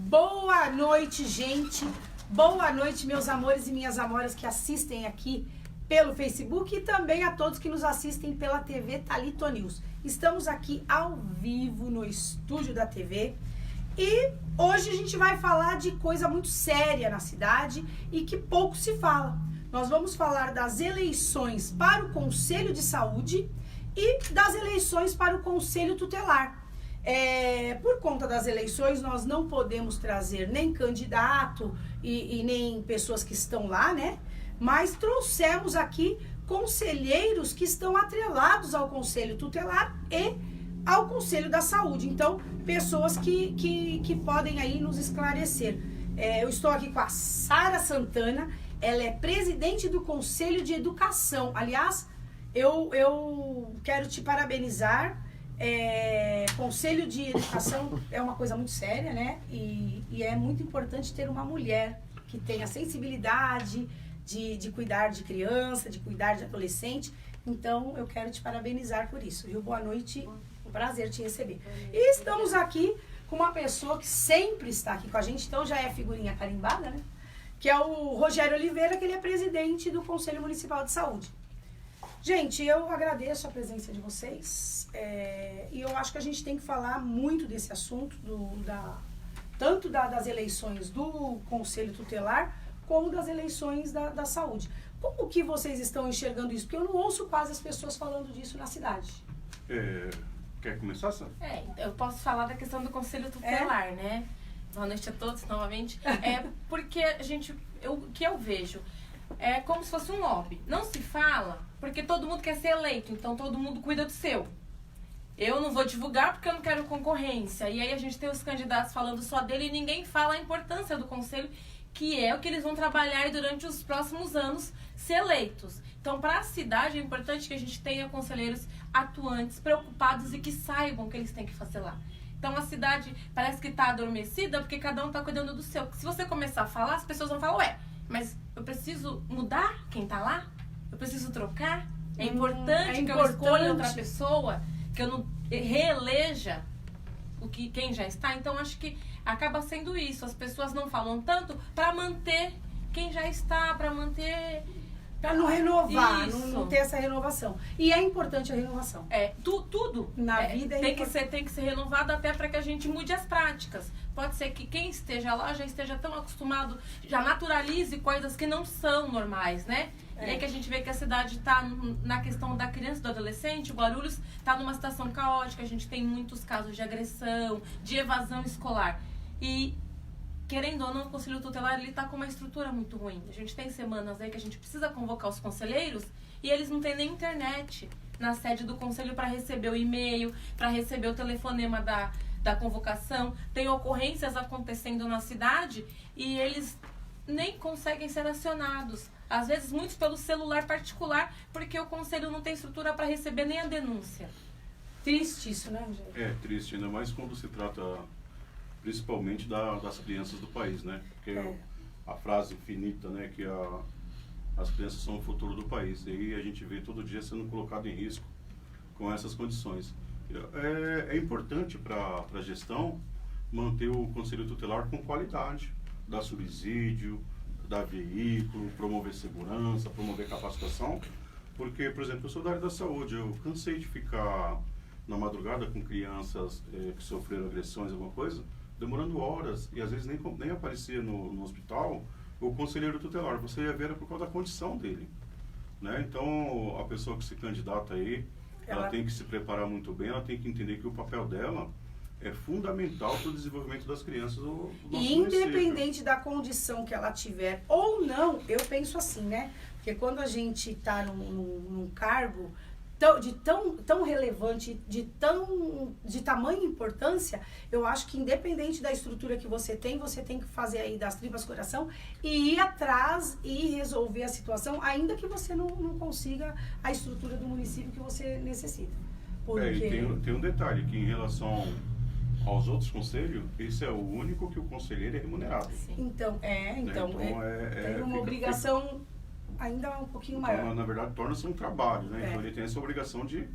Boa noite, gente. Boa noite, meus amores e minhas amoras que assistem aqui pelo Facebook e também a todos que nos assistem pela TV Thalita News. Estamos aqui ao vivo no estúdio da TV e hoje a gente vai falar de coisa muito séria na cidade e que pouco se fala. Nós vamos falar das eleições para o Conselho de Saúde e das eleições para o Conselho Tutelar. Por conta das eleições, nós não podemos trazer nem candidato e nem pessoas que estão lá, né? Mas trouxemos aqui conselheiros que estão atrelados ao Conselho Tutelar e ao Conselho da Saúde. Então, pessoas que podem aí nos esclarecer. Eu estou aqui com a Sara Santana, ela é presidente do Conselho de Educação. Aliás, eu quero te parabenizar. Conselho de Educação é uma coisa muito séria, né? E é muito importante ter uma mulher que tenha sensibilidade de cuidar de criança, de cuidar de adolescente. Então, eu quero te parabenizar por isso, viu? Boa noite, um prazer te receber. E estamos aqui com uma pessoa que sempre está aqui com a gente, então já é figurinha carimbada, né? Que é o Rogério Oliveira, que ele é presidente do Conselho Municipal de Saúde. Gente, eu agradeço a presença de vocês e eu acho que a gente tem que falar muito desse assunto, tanto das eleições do Conselho Tutelar, como das eleições da saúde. Como que vocês estão enxergando isso? Porque eu não ouço quase as pessoas falando disso na cidade. Quer começar, Sam? Eu posso falar da questão do Conselho Tutelar, né? Boa noite a todos, novamente. Porque, o que eu vejo é como se fosse um lobby. Não se fala porque todo mundo quer ser eleito, então todo mundo cuida do seu. Eu não vou divulgar porque eu não quero concorrência. E aí a gente tem os candidatos falando só dele e ninguém fala a importância do conselho, que é o que eles vão trabalhar durante os próximos anos ser eleitos. Então, para a cidade é importante que a gente tenha conselheiros atuantes, preocupados e que saibam o que eles têm que fazer lá. Então, a cidade parece que está adormecida porque cada um está cuidando do seu. Se você começar a falar, as pessoas vão falar, mas eu preciso mudar quem está lá? Eu preciso trocar? É importante que eu escolha outra pessoa, que eu não reeleja quem já está. Então, acho que acaba sendo isso. As pessoas não falam tanto para manter quem já está, para manter... Para não renovar, não ter essa renovação. E é importante a renovação. Tudo na vida é tem que ser renovado até para que a gente mude as práticas. Pode ser que quem esteja lá já esteja tão acostumado, já naturalize coisas que não são normais, né? E aí que a gente vê que a cidade está na questão da criança e do adolescente, o Guarulhos está numa situação caótica, a gente tem muitos casos de agressão, de evasão escolar. E, querendo ou não, o Conselho Tutelar está com uma estrutura muito ruim. A gente tem semanas aí que a gente precisa convocar os conselheiros e eles não têm nem internet na sede do Conselho para receber o e-mail, para receber o telefonema da convocação. Tem ocorrências acontecendo na cidade e eles nem conseguem ser acionados. Às vezes, muitos pelo celular particular, porque o Conselho não tem estrutura para receber nem a denúncia. Triste isso, né, Angélica? É triste, ainda mais quando se trata principalmente das crianças do país, né? Porque a frase infinita, né, que as crianças são o futuro do país. E aí a gente vê todo dia sendo colocado em risco com essas condições. É importante para a gestão manter o Conselho Tutelar com qualidade, dar subsídio, dar veículo, promover segurança, promover capacitação, porque, por exemplo, eu sou da área da saúde, eu cansei de ficar na madrugada com crianças que sofreram agressões, alguma coisa, demorando horas, e às vezes nem aparecia no hospital o conselheiro tutelar, você ia ver por causa da condição dele, né? Então, a pessoa que se candidata aí, ela tem que se preparar muito bem, ela tem que entender que o papel dela é fundamental para o desenvolvimento das crianças do nosso E independente da condição que ela tiver ou não, eu penso assim, né? Porque quando a gente está num cargo tão relevante, de tamanha importância, eu acho que independente da estrutura que você tem que fazer aí das tripas coração e ir atrás e resolver a situação, ainda que você não consiga a estrutura do município que você necessita. Porque... E tem um detalhe, que em relação aos outros conselhos, esse é o único que o conselheiro é remunerado. Sim. Então, tem uma obrigação ainda um pouquinho maior. Então, na verdade, torna-se um trabalho, né? Então ele tem essa obrigação de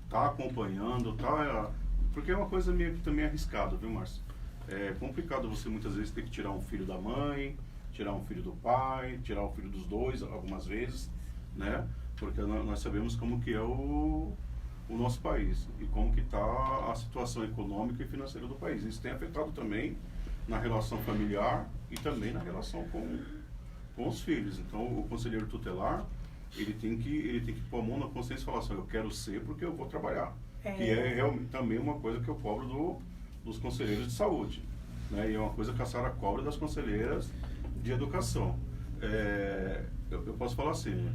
estar acompanhando, porque é uma coisa meio que também arriscada, viu, Márcio? É complicado você muitas vezes ter que tirar um filho da mãe, tirar um filho do pai, tirar um filho dos dois, algumas vezes, né? Porque nós sabemos como que é o nosso país e como que está a situação econômica e financeira do país. Isso tem afetado também na relação familiar e também na relação com os filhos. Então, o conselheiro tutelar, ele tem que pôr a mão na consciência e falar assim, eu quero ser porque eu vou trabalhar. Que é realmente também uma coisa que eu cobro dos conselheiros de saúde, né? E é uma coisa que a Sara cobra das conselheiras de educação. Eu posso falar assim, né?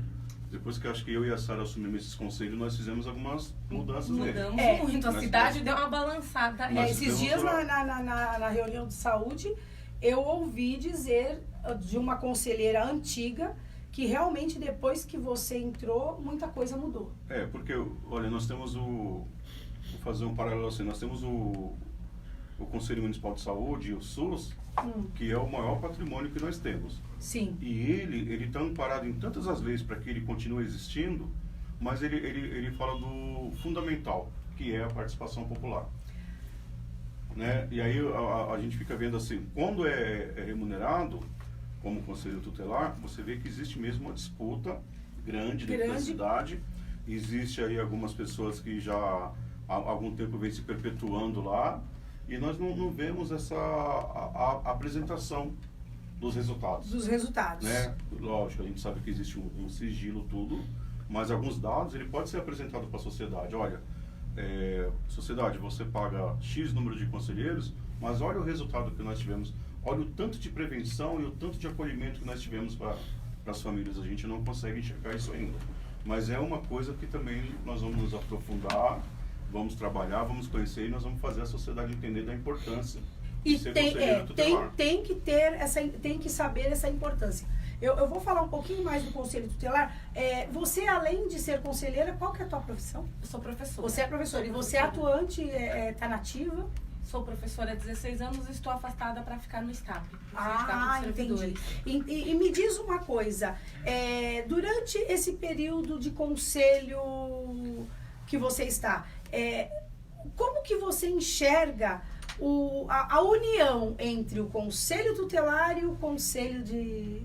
Depois que acho que eu e a Sara assumimos esses conselhos, nós fizemos algumas mudanças nele. Mudamos muito, a cidade deu uma balançada. Esses dias na reunião de saúde, eu ouvi dizer de uma conselheira antiga que realmente depois que você entrou, muita coisa mudou. Porque, olha, nós temos vou fazer um paralelo assim, nós temos o Conselho Municipal de Saúde, o SUS, que é o maior patrimônio que nós temos. Sim. E ele está amparado em tantas as leis para que ele continue existindo, mas ele fala do fundamental, que é a participação popular. Né? E aí a gente fica vendo assim, quando é remunerado como conselho tutelar, você vê que existe mesmo uma disputa grande dentro da cidade. Existe aí algumas pessoas que já há algum tempo vem se perpetuando lá, e nós não vemos essa apresentação dos resultados. Dos resultados. Né? Lógico, a gente sabe que existe um sigilo, tudo, mas alguns dados ele pode ser apresentado para a sociedade. Olha, sociedade, você paga X número de conselheiros, mas olha o resultado que nós tivemos. Olha o tanto de prevenção e o tanto de acolhimento que nós tivemos para as famílias. A gente não consegue enxergar isso ainda. Mas é uma coisa que também nós vamos nos aprofundar, vamos trabalhar, vamos conhecer e nós vamos fazer a sociedade entender da importância de ser conselheiro tutelar. Tem que saber essa importância. Eu vou falar um pouquinho mais do conselho tutelar. Você, além de ser conselheira, qual que é a tua profissão? Eu sou professora. Você é professora. E você é atuante, está nativa? Sou professora há 16 anos e estou afastada para ficar no STAP. Entendi. E me diz uma coisa, durante esse período de conselho que você está, como que você enxerga a união entre o conselho tutelar e o conselho de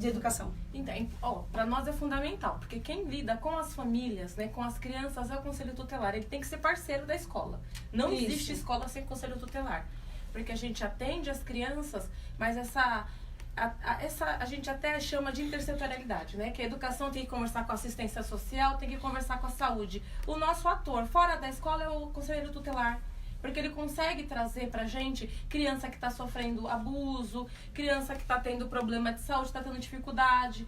educação? Então, para nós é fundamental, porque quem lida com as famílias, né, com as crianças, é o conselho tutelar. Ele tem que ser parceiro da escola. Não existe escola sem conselho tutelar, porque a gente atende as crianças, mas a gente até chama de intersetorialidade, né? Que a educação tem que conversar com a assistência social, tem que conversar com a saúde. O nosso ator fora da escola é o conselheiro tutelar, porque ele consegue trazer pra gente criança que está sofrendo abuso, criança que está tendo problema de saúde, está tendo dificuldade.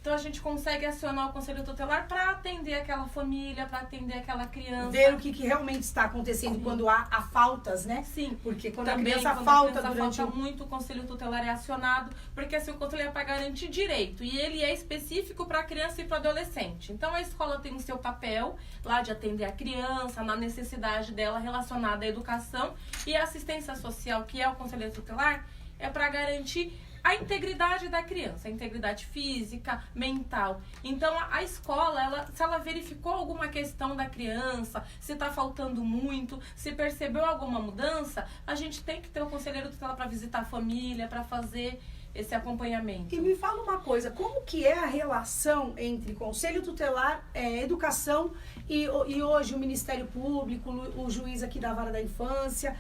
Então a gente consegue acionar o conselho tutelar para atender aquela família, para atender aquela criança. Ver o que realmente está acontecendo quando há faltas, né? Sim. Porque quando também, a criança falta muito, o conselho tutelar é acionado, porque assim, o conselho é para garantir direito. E ele é específico para a criança e para o adolescente. Então a escola tem o seu papel lá de atender a criança, na necessidade dela relacionada à educação. E a assistência social, que é o conselheiro tutelar, é para garantir a integridade da criança, a integridade física, mental. Então, a escola, se ela verificou alguma questão da criança, se está faltando muito, se percebeu alguma mudança, a gente tem que ter o conselheiro tutelar para visitar a família, para fazer esse acompanhamento. E me fala uma coisa, como que é a relação entre conselho tutelar, educação e hoje o Ministério Público, o juiz aqui da Vara da Infância?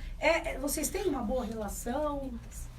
Vocês têm uma boa relação?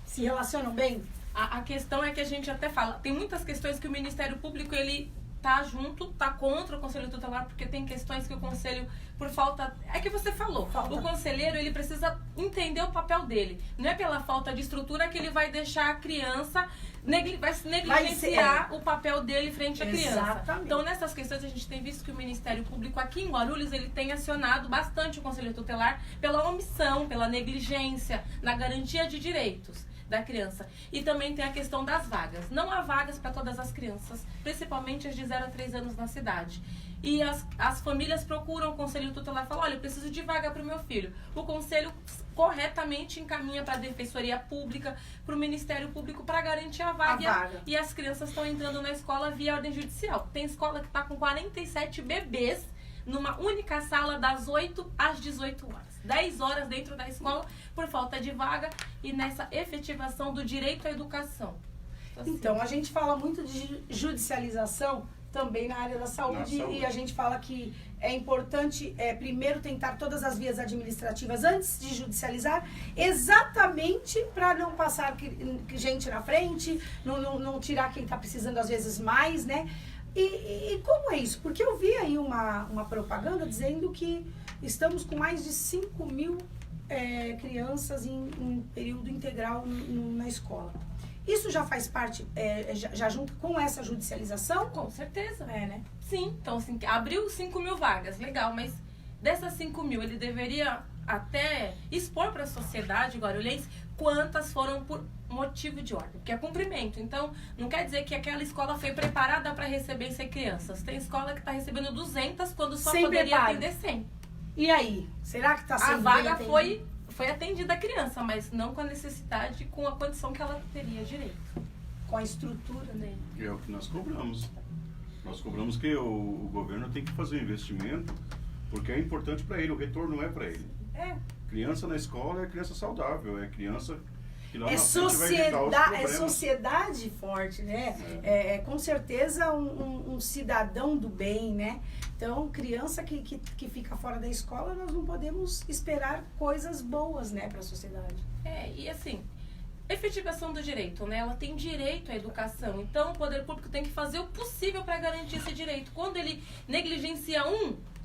Se relacionam bem? A questão é que a gente até fala, tem muitas questões que o Ministério Público, ele tá junto, tá contra o Conselho Tutelar, porque tem questões que o Conselho, por falta... É que você falou, o conselheiro, ele precisa entender o papel dele. Não é pela falta de estrutura que ele vai deixar a criança, vai negligenciar o papel dele frente à criança. Exatamente. Então, nessas questões, a gente tem visto que o Ministério Público aqui em Guarulhos, ele tem acionado bastante o Conselho Tutelar pela omissão, pela negligência, na garantia de direitos da criança. E também tem a questão das vagas. Não há vagas para todas as crianças, principalmente as de 0 a 3 anos na cidade. E as famílias procuram o conselho tutelar e falam, olha, eu preciso de vaga para o meu filho. O conselho corretamente encaminha para a Defensoria Pública, para o Ministério Público, para garantir a vaga. E as crianças estão entrando na escola via ordem judicial. Tem escola que está com 47 bebês numa única sala das 8 às 18 horas. 10 horas dentro da escola por falta de vaga e nessa efetivação do direito à educação. Então, a gente fala muito de judicialização também na área da saúde, e a gente fala que é importante primeiro tentar todas as vias administrativas antes de judicializar, exatamente para não passar gente na frente, não tirar quem está precisando às vezes mais, né? E como é isso? Porque eu vi aí uma propaganda dizendo que estamos com mais de 5.000 crianças em período integral na escola. Isso já faz parte, já junto com essa judicialização? Com certeza. Né? Sim, então assim, abriu 5.000 vagas, legal, mas dessas 5.000 ele deveria até expor para a sociedade guarulhense quantas foram por motivo de ordem, que é cumprimento. Então, não quer dizer que aquela escola foi preparada para receber 100 crianças. Tem escola que está recebendo 200 quando só poderia atender 100. E aí? Será que está sendo a vaga foi atendida a criança, mas não com a necessidade, com a condição que ela teria direito. Com a estrutura, né? É o que nós cobramos. Nós cobramos que o governo tem que fazer um investimento, porque é importante para ele, o retorno não é para ele. Criança na escola é criança saudável, é criança que lá na frente vai evitar os problemas. É sociedade forte, né? Com certeza um cidadão do bem, né? Então, criança que fica fora da escola, nós não podemos esperar coisas boas, né, para a sociedade. E assim, efetivação do direito, né? Ela tem direito à educação. Então, o poder público tem que fazer o possível para garantir esse direito. Quando ele negligencia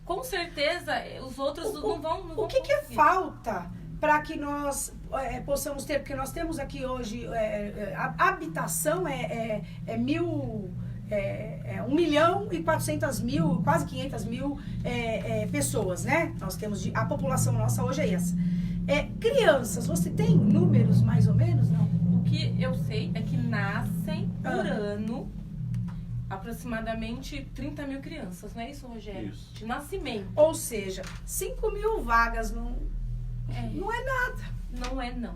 com certeza os outros não vão. O que falta para que nós possamos ter? Porque nós temos aqui hoje a habitação é 1.400.000, quase 500.000 pessoas, né? Nós temos a população nossa hoje é essa. Crianças, você tem números mais ou menos, não? O que eu sei é que nascem por ano aproximadamente 30.000 crianças, não é isso, Rogério? Isso. De nascimento. Ou seja, 5.000 vagas não é nada.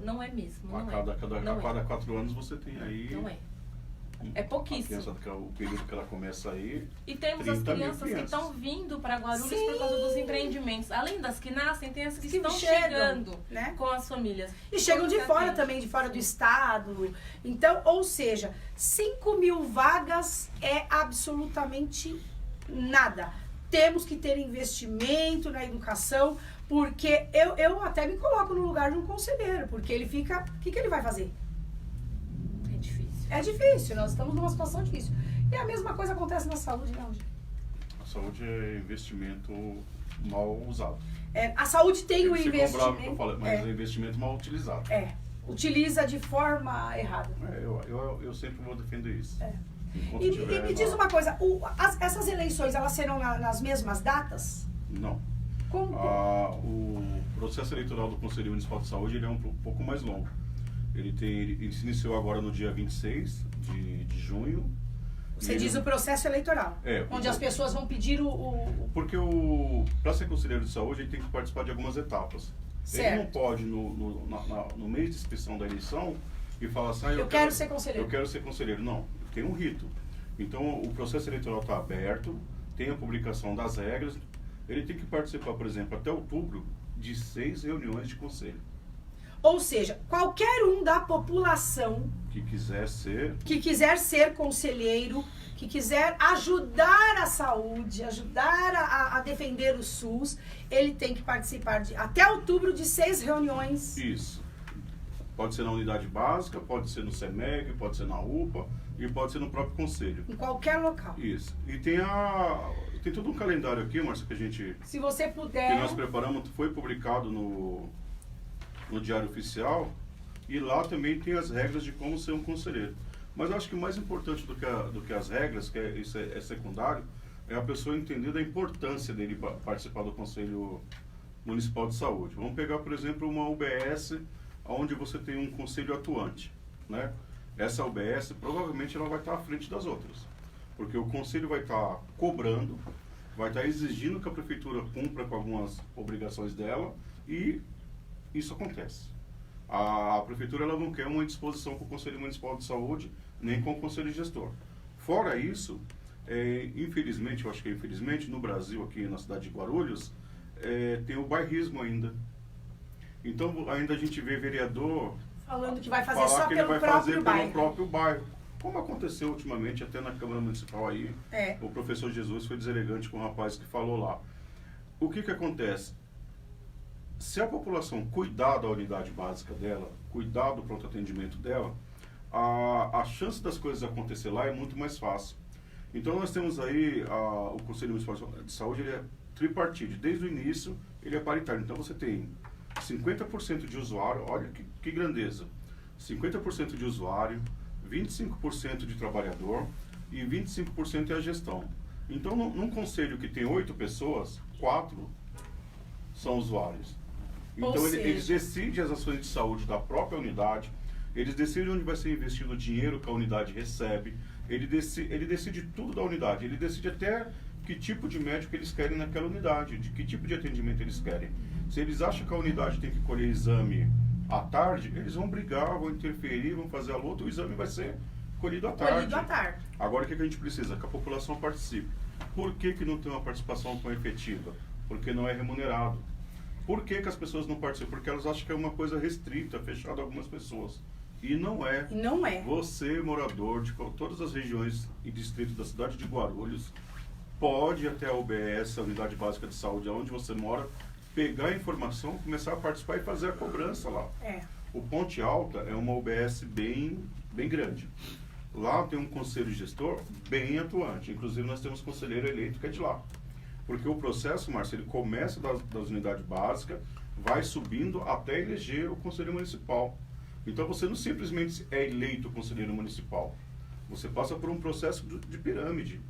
Não é mesmo. A cada 4 anos você tem aí... Não é. É pouquíssimo. O período que ela começa aí... E temos as crianças que estão vindo para Guarulhos por causa dos empreendimentos. Além das que nascem, tem as que estão chegando, né, com as famílias. E chegam de fora também, de fora do estado. Então, ou seja, 5.000 vagas é absolutamente nada. Temos que ter investimento na educação, porque eu até me coloco no lugar de um conselheiro, porque ele fica... O que ele vai fazer? É difícil, nós estamos numa situação difícil. E a mesma coisa acontece na saúde, não, gente? A saúde é investimento mal usado. A saúde tem o investimento... Que eu falo, mas é investimento mal utilizado. Utiliza de forma errada. Eu sempre vou defender isso. E me diz uma coisa, essas eleições, elas serão nas mesmas datas? Não. Como? O processo eleitoral do Conselho Municipal de Saúde ele é um pouco mais longo. Ele se iniciou agora no dia 26 de junho. Você diz o processo eleitoral, onde as pessoas vão pedir Porque para ser conselheiro de saúde, ele tem que participar de algumas etapas. Certo. Ele não pode, no mês de inscrição da eleição, e falar assim, eu quero ser conselheiro. Eu quero ser conselheiro. Não, tem um rito. Então, o processo eleitoral está aberto, tem a publicação das regras. Ele tem que participar, por exemplo, até outubro, de 6 reuniões de conselho. Ou seja, qualquer um da população que quiser ser conselheiro, que quiser ajudar a saúde, ajudar a defender o SUS, ele tem que participar até outubro de 6 reuniões. Isso. Pode ser na unidade básica, pode ser no CEMEG, pode ser na UPA e pode ser no próprio conselho. Em qualquer local. Isso. E tem todo um calendário aqui, Márcia, que a gente... Se você puder... Que nós preparamos, foi publicado no Diário Oficial, e lá também tem as regras de como ser um conselheiro. Mas eu acho que o mais importante do que as regras, que isso é secundário, é a pessoa entender da importância dele participar do Conselho Municipal de Saúde. Vamos pegar, por exemplo, uma UBS, onde você tem um conselho atuante, né? Essa UBS, provavelmente, ela vai estar à frente das outras, porque o conselho vai estar cobrando, vai estar exigindo que a prefeitura cumpra com algumas obrigações dela, e isso acontece. A prefeitura ela não quer uma disposição com o Conselho Municipal de Saúde, nem com o Conselho Gestor. Fora isso, infelizmente, eu acho que infelizmente, no Brasil, aqui na cidade de Guarulhos, tem o bairrismo ainda. Então, ainda a gente vê vereador falando que vai fazer falar só que ele pelo vai próprio fazer bairro. pelo próprio bairro. Como aconteceu ultimamente até na Câmara Municipal aí, o professor Jesus foi deselegante com o rapaz que falou lá. O que acontece? Se a população cuidar da unidade básica dela, cuidar do pronto atendimento dela, a chance das coisas acontecer lá é muito mais fácil. Então nós temos aí o Conselho Municipal de Saúde, ele é tripartite. Desde o início ele é paritário. Então você tem 50% de usuário, olha que grandeza, 50% de usuário, 25% de trabalhador e 25% é a gestão. Então num conselho que tem 8 pessoas, 4 são usuários. Então eles decidem as ações de saúde da própria unidade, eles decidem onde vai ser investido o dinheiro que a unidade recebe, ele decide tudo da unidade, ele decide até que tipo de médico eles querem naquela unidade, de que tipo de atendimento eles querem. Se eles acham que a unidade tem que colher exame à tarde, eles vão brigar, vão interferir, vão fazer a luta, o exame vai ser colhido à tarde. Agora o que a gente precisa? Que a população participe. Por que não tem uma participação tão efetiva? Porque não é remunerado. Por que as pessoas não participam? Porque elas acham que é uma coisa restrita, fechada a algumas pessoas. E não é. Não é. Você, morador de todas as regiões e distritos da cidade de Guarulhos, pode ir até a UBS, a Unidade Básica de Saúde, onde você mora, pegar a informação, começar a participar e fazer a cobrança lá. O Ponte Alta é uma UBS bem grande. Lá tem um conselho gestor bem atuante. Inclusive nós temos conselheiro eleito que é de lá. Porque o processo, Márcio, ele começa das unidades básicas, vai subindo até eleger o conselho municipal. Então você não simplesmente é eleito conselheiro municipal. Você passa por um processo de pirâmide.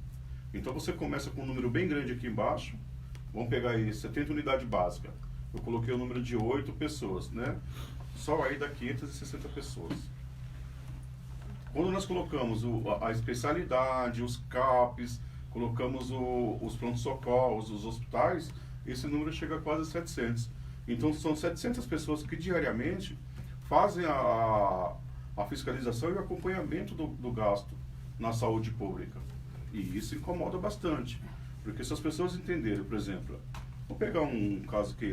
Então você começa com um número bem grande aqui embaixo. Vamos pegar aí 70 unidades básicas. Eu coloquei o número de 8 pessoas, né? Só aí dá 560 pessoas. Quando nós colocamos a especialidade, os CAPs, colocamos os pronto-socorros, os hospitais, esse número chega a quase 700. Então são 700 pessoas que diariamente fazem a fiscalização e o acompanhamento do gasto na saúde pública. E isso incomoda bastante. Porque se as pessoas entenderem, por exemplo, vou pegar um caso que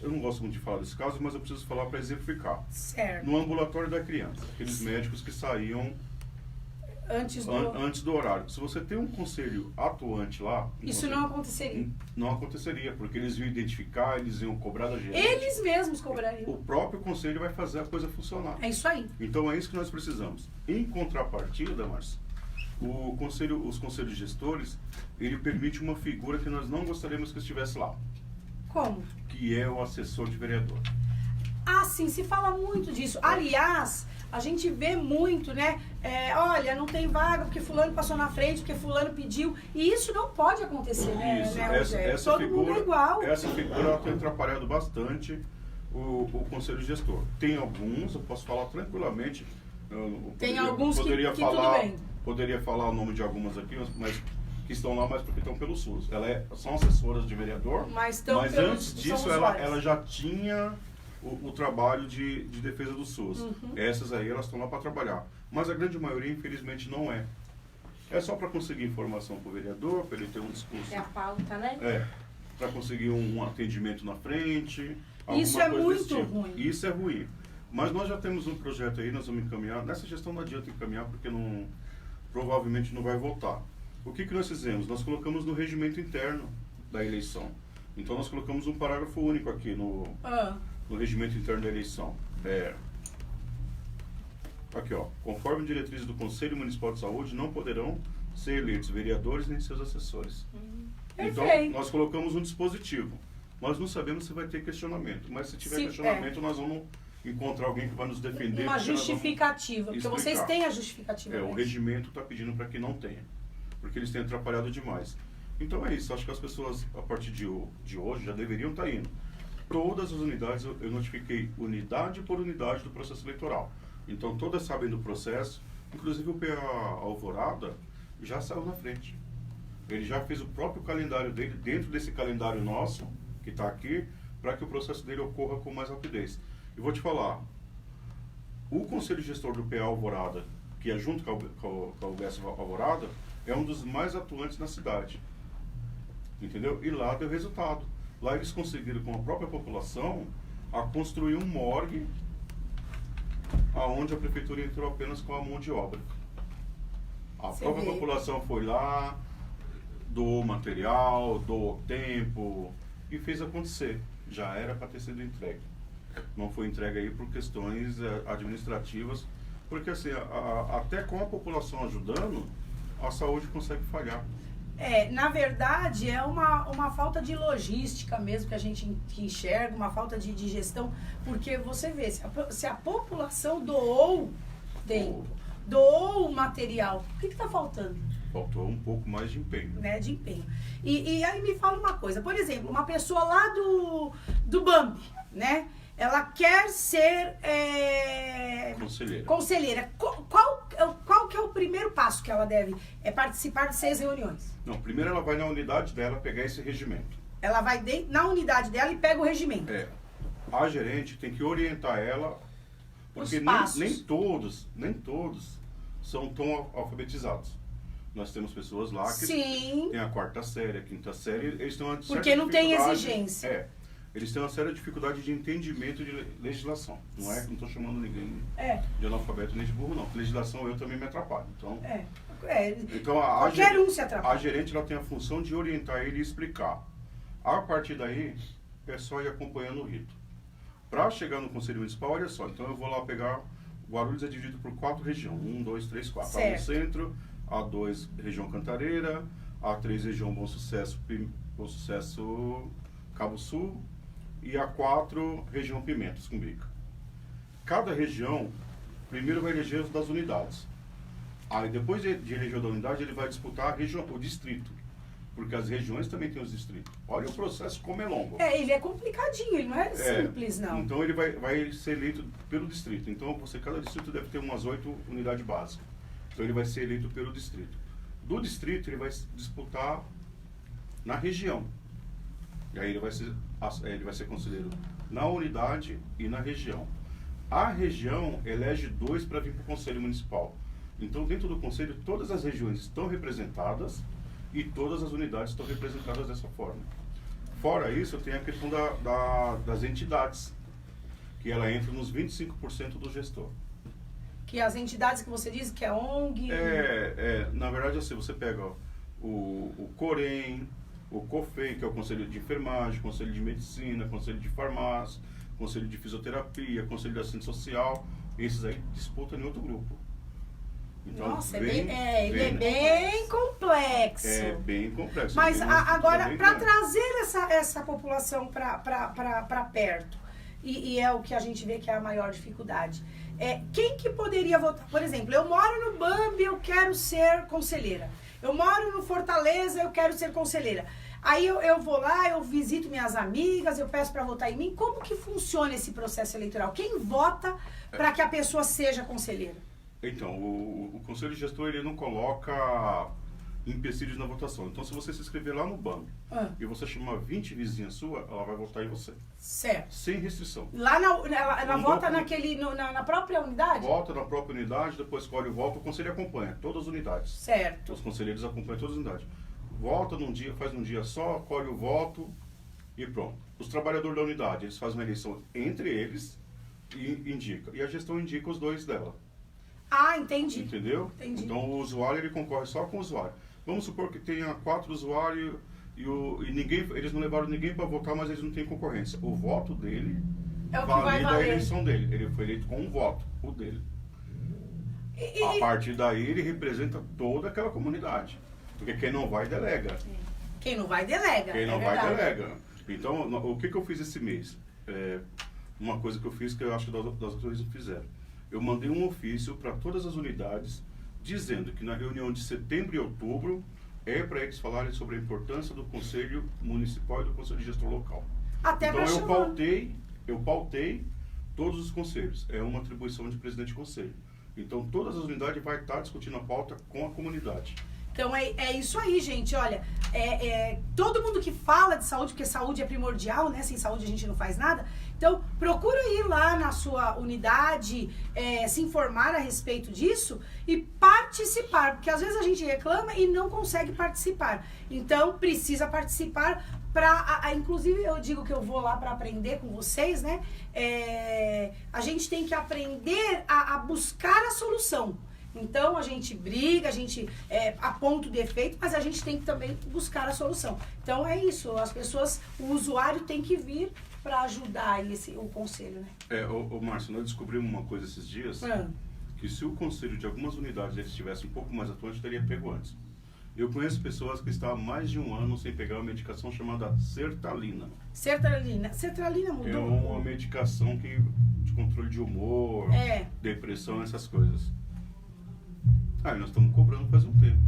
eu não gosto muito de falar desse caso, mas eu preciso falar para exemplificar. Certo. No ambulatório da criança, aqueles médicos que saíam antes do horário. Se você tem um conselho atuante lá... Isso não aconteceria. Não aconteceria, porque eles iam identificar, eles iam cobrar da gerente. Eles mesmos cobrariam. O próprio conselho vai fazer a coisa funcionar. É isso aí. Então é isso que nós precisamos. Em contrapartida, Márcia, os conselhos gestores, ele permite uma figura que nós não gostaríamos que estivesse lá. Como? Que é o assessor de vereador. Ah, sim, se fala muito disso. Aliás, a gente vê muito, né? Olha, não tem vaga porque fulano passou na frente, porque fulano pediu. E isso não pode acontecer, né? Isso, Todo mundo é igual. Essa figura tem atrapalhado bastante o conselho gestor. Tem alguns, eu posso falar tranquilamente. Tem alguns que tudo bem. Poderia falar o nome de algumas aqui, mas que estão lá, mas porque estão pelo SUS. São assessoras de vereador, mas antes disso ela já tinha o trabalho de defesa do SUS. Essas aí, elas estão lá para trabalhar. Mas a grande maioria, infelizmente, não é. É só para conseguir informação para o vereador, para ele ter um discurso. É a pauta, né? Para conseguir um atendimento na frente. Isso é muito ruim. Isso é ruim. Mas nós já temos um projeto aí, nós vamos encaminhar. Nessa gestão não adianta encaminhar, porque provavelmente não vai voltar. O que nós fizemos? Nós colocamos no regimento interno da eleição. Então nós colocamos um parágrafo único aqui no regimento interno da eleição. Aqui, ó. Conforme diretrizes do Conselho Municipal de Saúde, não poderão ser eleitos vereadores nem seus assessores. Então, nós colocamos um dispositivo. Nós não sabemos se vai ter questionamento, mas se tiver questionamento, nós vamos encontrar alguém que vai nos defender. Uma justificativa, porque vocês têm a justificativa. O regimento está pedindo para que não tenha, porque eles têm atrapalhado demais. Então é isso, acho que as pessoas, a partir de hoje, já deveriam estar indo. Todas as unidades, eu notifiquei unidade por unidade do processo eleitoral. Então todas sabem do processo, inclusive o PA Alvorada já saiu na frente. Ele já fez o próprio calendário dele, dentro desse calendário nosso, que está aqui, para que o processo dele ocorra com mais rapidez. E vou te falar, o Conselho Gestor do PA Alvorada, que é junto com a UBS Alvorada, é um dos mais atuantes na cidade. Entendeu? E lá deu resultado. Lá eles conseguiram, com a própria população, a construir um morgue aonde a prefeitura entrou apenas com a mão de obra. A própria população foi lá, doou material, doou tempo e fez acontecer. Já era para ter sido entregue. Não foi entregue aí por questões administrativas, porque assim, até com a população ajudando, a saúde consegue falhar. Na verdade, é uma falta de logística mesmo que a gente enxerga, uma falta de gestão, porque você vê, se a população doou tempo, doou o material, o que está faltando? Faltou um pouco mais de empenho. Né, de empenho. E aí me fala uma coisa, por exemplo, uma pessoa lá do Bambi, né? Ela quer ser conselheira. Qual que é o primeiro passo que ela deve? É participar de 6 reuniões. Não, primeiro ela vai na unidade dela pegar esse regimento. Ela vai na unidade dela e pega o regimento. A gerente tem que orientar ela, porque nem todos são tão alfabetizados. Nós temos pessoas lá que têm a 4ª série, a 5ª série, eles têm uma certa porque não tem exigência. Eles têm uma séria dificuldade de entendimento de legislação. Não estou chamando ninguém de analfabeto nem de burro, não. Legislação eu também me atrapalho. Então, então qualquer um se atrapalha. A gerente ela tem a função de orientar ele e explicar. A partir daí, é só ir acompanhando o rito. Para chegar no Conselho Municipal, olha só, então eu vou lá pegar, Guarulhos é dividido por 4 regiões, 1, 2, 3, 4. A1 Centro, A2 região Cantareira, A3 região Bom Sucesso Cabo Sul e A4 região Pimentas, Cumbica. Cada região, primeiro vai eleger os das unidades. Aí depois de eleger da unidade, ele vai disputar o distrito. Porque as regiões também têm os distritos. Olha o processo como é longo. Ele é complicadinho, ele não é simples, não. Então ele vai ser eleito pelo distrito. Então cada distrito deve ter umas 8 unidades básicas. Então ele vai ser eleito pelo distrito. Do distrito ele vai disputar na região. E aí ele vai ser conselheiro na unidade e na região. A região elege 2 para vir para o Conselho Municipal. Então dentro do Conselho todas as regiões estão representadas e todas as unidades estão representadas dessa forma. Fora isso, tem a questão das entidades, que ela entra nos 25% do gestor. Que as entidades que você diz, que é ONG... Na verdade, assim, você pega o COREM, o COFEI, que é o Conselho de Enfermagem, Conselho de Medicina, Conselho de Farmácia, Conselho de Fisioterapia, Conselho de Assistência Social, esses aí disputam em outro grupo. Então, nossa, ele é bem complexo. É bem complexo. Mas agora, para trazer essa população para perto, e é o que a gente vê que é a maior dificuldade, quem que poderia votar? Por exemplo, eu moro no Bambi, eu quero ser conselheira. Eu moro no Fortaleza, eu quero ser conselheira. Aí eu vou lá, eu visito minhas amigas, eu peço para votar em mim. Como que funciona esse processo eleitoral? Quem vota para que a pessoa seja conselheira? Então, o Conselho Gestor ele não coloca empecilhos na votação. Então, se você se inscrever lá no banco e você chamar 20 vizinhas sua, ela vai votar em você. Certo. Sem restrição. Lá ela vota na própria unidade? Vota na própria unidade, depois escolhe o voto, o conselho acompanha todas as unidades. Certo. Os conselheiros acompanham todas as unidades. Vota num dia, faz num dia só, colhe o voto e pronto. Os trabalhadores da unidade, eles fazem uma eleição entre eles e indica. E a gestão indica os 2 dela. Ah, entendi. Entendeu? Entendi. Então o usuário ele concorre só com o usuário. Vamos supor que tenha 4 usuários e eles não levaram ninguém para votar, mas eles não têm concorrência. O voto dele valida a eleição dele. Ele foi eleito com um voto, o dele. A partir daí ele representa toda aquela comunidade. Porque quem não vai, delega. Quem não vai, delega. Quem não vai, delega. Então, o que eu fiz esse mês? Uma coisa que eu fiz que eu acho que das outras não fizeram. Eu mandei um ofício para todas as unidades dizendo que na reunião de setembro e outubro é para eles falarem sobre a importância do Conselho Municipal e do Conselho de Gestor Local. Até então eu pautei todos os conselhos. É uma atribuição de presidente de conselho. Então todas as unidades vão estar discutindo a pauta com a comunidade. Então é isso aí, gente. Olha, todo mundo que fala de saúde, porque saúde é primordial, né? Sem saúde a gente não faz nada. Então, procura ir lá na sua unidade, se informar a respeito disso e participe participar, porque às vezes a gente reclama e não consegue participar. Então, precisa participar para, inclusive eu digo que eu vou lá para aprender com vocês, né? A gente tem que aprender a buscar a solução. Então, a gente briga, a gente aponta o defeito, mas a gente tem que também buscar a solução. Então, é isso. As pessoas, o usuário tem que vir para ajudar o conselho, né? Márcio, nós descobrimos uma coisa esses dias, que se o conselho de algumas unidades estivesse um pouco mais atuante, teria pego antes. Eu conheço pessoas que estão há mais de 1 ano sem pegar uma medicação chamada sertralina. Sertralina mudou? É uma medicação de controle de humor, depressão, essas coisas. Aí nós estamos cobrando faz um tempo.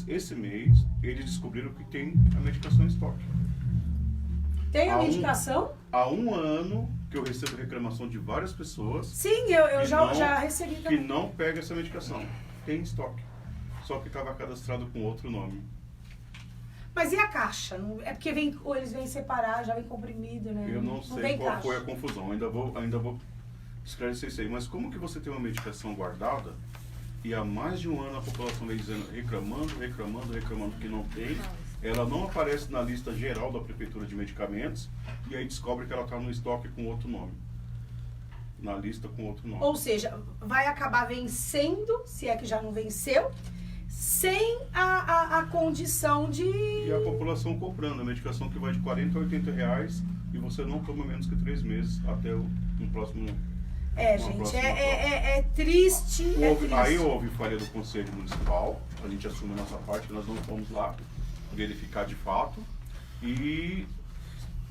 Esse mês, eles descobriram que tem a medicação em estoque. Tem a medicação? Há 1 ano que eu recebo reclamação de várias pessoas. Sim, eu já recebi também. Que não pega essa medicação. Tem em estoque. Só que estava cadastrado com outro nome. Mas e a caixa? É porque eles vêm separar, já vem comprimido, né? Eu não sei qual foi a confusão. Ainda vou esclarecer isso aí. Mas como que você tem uma medicação guardada e há mais de 1 ano a população vem dizendo, reclamando que não tem, ela não aparece na lista geral da Prefeitura de Medicamentos e aí descobre que ela está no estoque com outro nome. Na lista com outro nome. Ou seja, vai acabar vencendo, se é que já não venceu, sem a condição de... E a população comprando a medicação que vai de 40 a 80 reais e você não toma menos que 3 meses até um próximo... gente, é triste, triste. Aí houve falha do Conselho Municipal, a gente assume a nossa parte, nós não fomos lá verificar de fato, e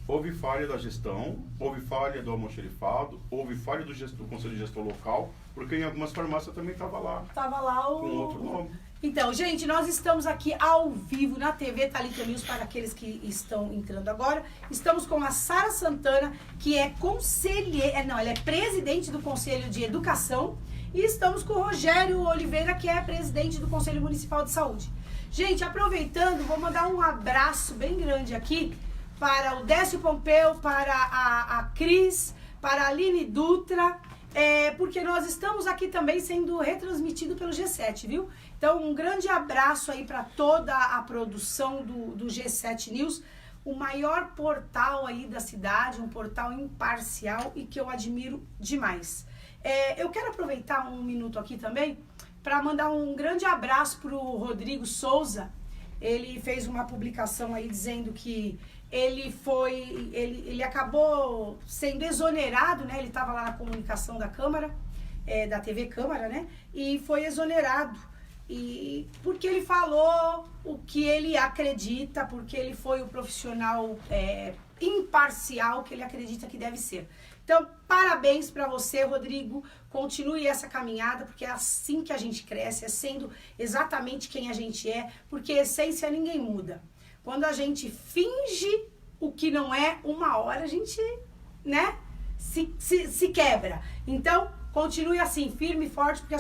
houve falha da gestão, houve falha do almoxerifado, houve falha do Conselho de Gestão Local, porque em algumas farmácias também estava lá com outro nome. Então, gente, nós estamos aqui ao vivo na TV Thalita News para aqueles que estão entrando agora. Estamos com a Sara Santana, que é ela é presidente do Conselho de Educação, e estamos com o Rogério Oliveira, que é presidente do Conselho Municipal de Saúde. Gente, aproveitando, vou mandar um abraço bem grande aqui para o Décio Pompeu, para a Cris, para a Aline Dutra, porque nós estamos aqui também sendo retransmitido pelo G7, viu? Então, um grande abraço aí para toda a produção do G7 News, o maior portal aí da cidade, um portal imparcial e que eu admiro demais. Eu quero aproveitar um minuto aqui também para mandar um grande abraço para o Rodrigo Souza. Ele fez uma publicação aí dizendo que ele acabou sendo exonerado, né? Ele estava lá na comunicação da Câmara, da TV Câmara, né? E foi exonerado. E porque ele falou o que ele acredita, porque ele foi o profissional imparcial que ele acredita que deve ser. Então, parabéns para você, Rodrigo. Continue essa caminhada, porque é assim que a gente cresce, é sendo exatamente quem a gente é, porque a essência ninguém muda. Quando a gente finge o que não é, uma hora a gente, né, se quebra. Então, continue assim, firme e forte, porque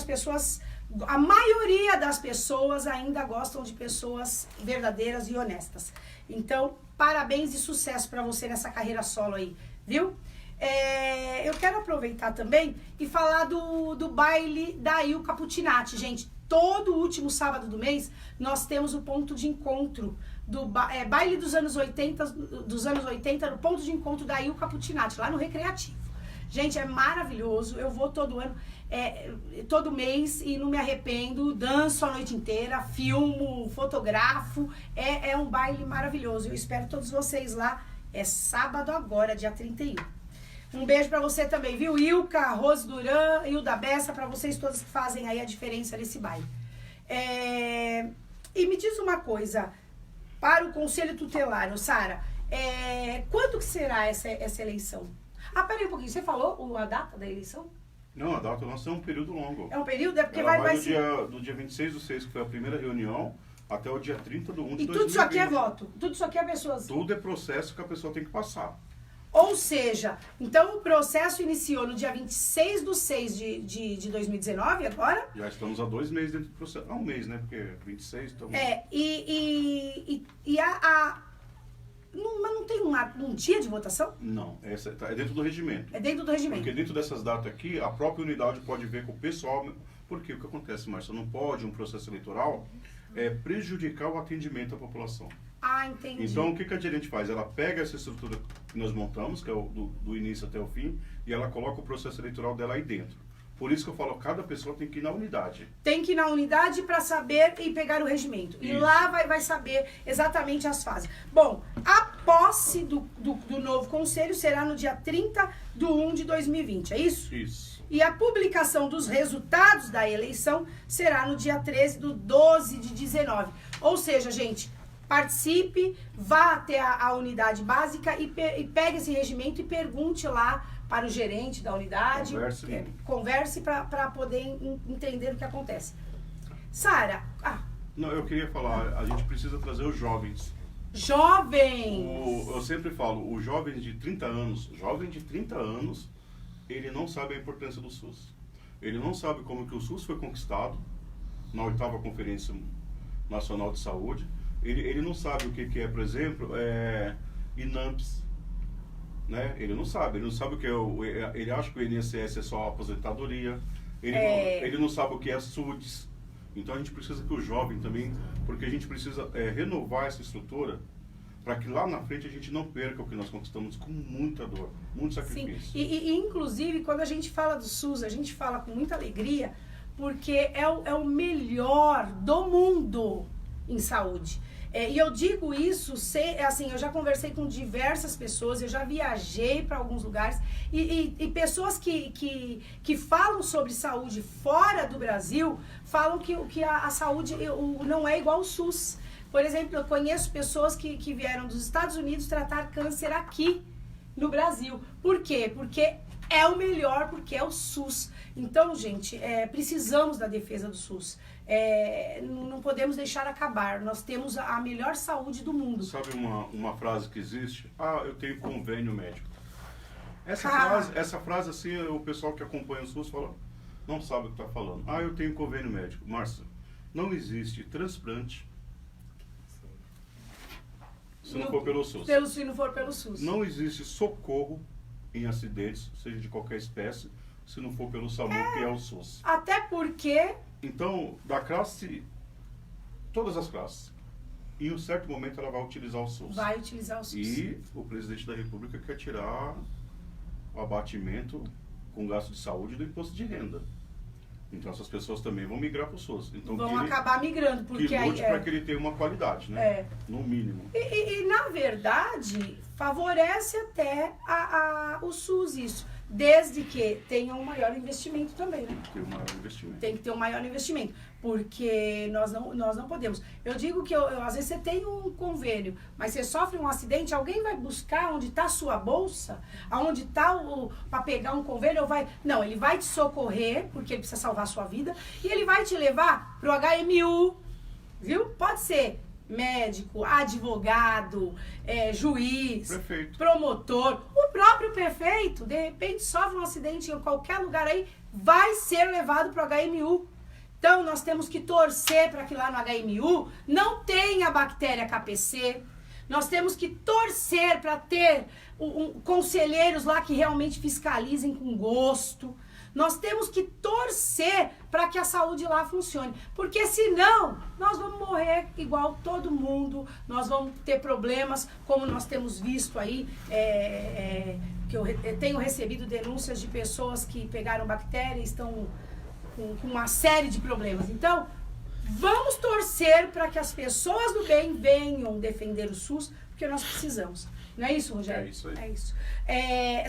a maioria das pessoas ainda gostam de pessoas verdadeiras e honestas. Então, parabéns e sucesso para você nessa carreira solo aí, viu? Eu quero aproveitar também e falar do baile da Ilka Putinati, gente. Todo último sábado do mês, nós temos o ponto de encontro do baile dos anos 80, no ponto de encontro da Ilka Putinati, lá no Recreativo. Gente, é maravilhoso. Eu vou todo ano, todo mês, e não me arrependo. Danço a noite inteira, filmo, fotografo. É um baile maravilhoso. Eu espero todos vocês lá. É sábado agora, dia 31. Um beijo pra você também, viu? Ilka, Rose Duran, Hilda Bessa, pra vocês todos que fazem aí a diferença nesse baile. E me diz uma coisa, para o Conselho Tutelar, Sara, quando que será essa eleição? Peraí um pouquinho, você falou a data da eleição? Não, a data nossa é um período longo. É um período? É porque ela vai do dia 26/6, que foi a primeira reunião, até o dia 30/1 de 2020. E tudo isso aqui é voto? Tudo isso aqui é pessoas? Tudo é processo que a pessoa tem que passar. Ou seja, então o processo iniciou no dia 26/6 de 2019, agora? Já estamos há 2 meses dentro do processo. Um mês, né? Porque 26 estamos... Mas não tem um dia de votação? Não, é dentro do regimento. É dentro do regimento. Porque dentro dessas datas aqui, a própria unidade pode ver com o pessoal Porque o que acontece, Márcia, não pode um processo eleitoral prejudicar o atendimento à população. Ah, entendi. Então, o que a gerente faz? Ela pega essa estrutura que nós montamos, que é do início até o fim, e ela coloca o processo eleitoral dela aí dentro. Por isso que eu falo, cada pessoa tem que ir na unidade. Tem que ir na unidade para saber e pegar o regimento. E Isso. lá vai saber exatamente as fases. Bom, a posse do novo conselho será no dia 30/1/2020, é isso? Isso. E a publicação dos resultados da eleição será no dia 13/12/19. Ou seja, gente, participe, vá até a unidade básica e pegue esse regimento e pergunte lá para o gerente da unidade. Converse para poder entender o que acontece. Sara, Não, eu queria falar, a gente precisa trazer os jovens. Jovens! Eu sempre falo, o jovem de 30 anos, ele não sabe a importância do SUS. Ele não sabe como que o SUS foi conquistado na 8ª Conferência Nacional de Saúde. Ele não sabe o que é, por exemplo, INAMPS. Né? Ele não sabe o que é ele acha que o INSS é só aposentadoria, ele não sabe o que é SUDES. Então a gente precisa que o jovem também, porque a gente precisa renovar essa estrutura para que lá na frente a gente não perca o que nós conquistamos com muita dor, muito sacrifício. Sim, e inclusive quando a gente fala do SUS, a gente fala com muita alegria, porque é o melhor do mundo em saúde. E eu digo isso, assim, eu já conversei com diversas pessoas, eu já viajei para alguns lugares e pessoas que falam sobre saúde fora do Brasil falam que a saúde não é igual ao SUS. Por exemplo, eu conheço pessoas que vieram dos Estados Unidos tratar câncer aqui no Brasil. Por quê? Porque é o melhor, porque é o SUS. Então, gente, precisamos da defesa do SUS. Não podemos deixar acabar. Nós temos a melhor saúde do mundo. Sabe uma frase que existe? Eu tenho convênio médico. Essa frase assim, o pessoal que acompanha o SUS fala, não sabe o que está falando. Eu tenho convênio médico. Márcia, não existe transplante se não for pelo SUS. Se não for pelo SUS. Não existe socorro em acidentes, seja de qualquer espécie, se não for pelo SAMU, que é o SUS. Até porque... Então, da classe, todas as classes, em um certo momento ela vai utilizar o SUS. Vai utilizar o SUS. E o presidente da República quer tirar o abatimento com gasto de saúde do imposto de renda. Então essas pessoas também vão migrar para o SUS. Então, vão acabar migrando, porque que lute para que ele tenha uma qualidade, né? No mínimo. E na verdade, favorece até o SUS isso. Desde que tenha um maior investimento também, né? Tem que ter um maior investimento. Porque nós não podemos. Eu digo que às vezes você tem um convênio, mas você sofre um acidente, alguém vai buscar onde está a sua bolsa, aonde está para pegar um convênio, não, ele vai te socorrer, porque ele precisa salvar a sua vida, e ele vai te levar pro HMU, viu? Pode ser médico, advogado, juiz, prefeito, promotor, o próprio prefeito, de repente sofre um acidente em qualquer lugar aí, vai ser levado pro HMU. Então, nós temos que torcer para que lá no HMU não tenha bactéria KPC. Nós temos que torcer para ter conselheiros lá que realmente fiscalizem com gosto. Nós temos que torcer para que a saúde lá funcione. Porque senão, nós vamos morrer igual todo mundo. Nós vamos ter problemas, como nós temos visto aí. Que eu tenho recebido denúncias de pessoas que pegaram bactéria e estão com uma série de problemas. Então, vamos torcer para que as pessoas do bem venham defender o SUS, porque nós precisamos. Não é isso, Rogério? É isso aí. É isso.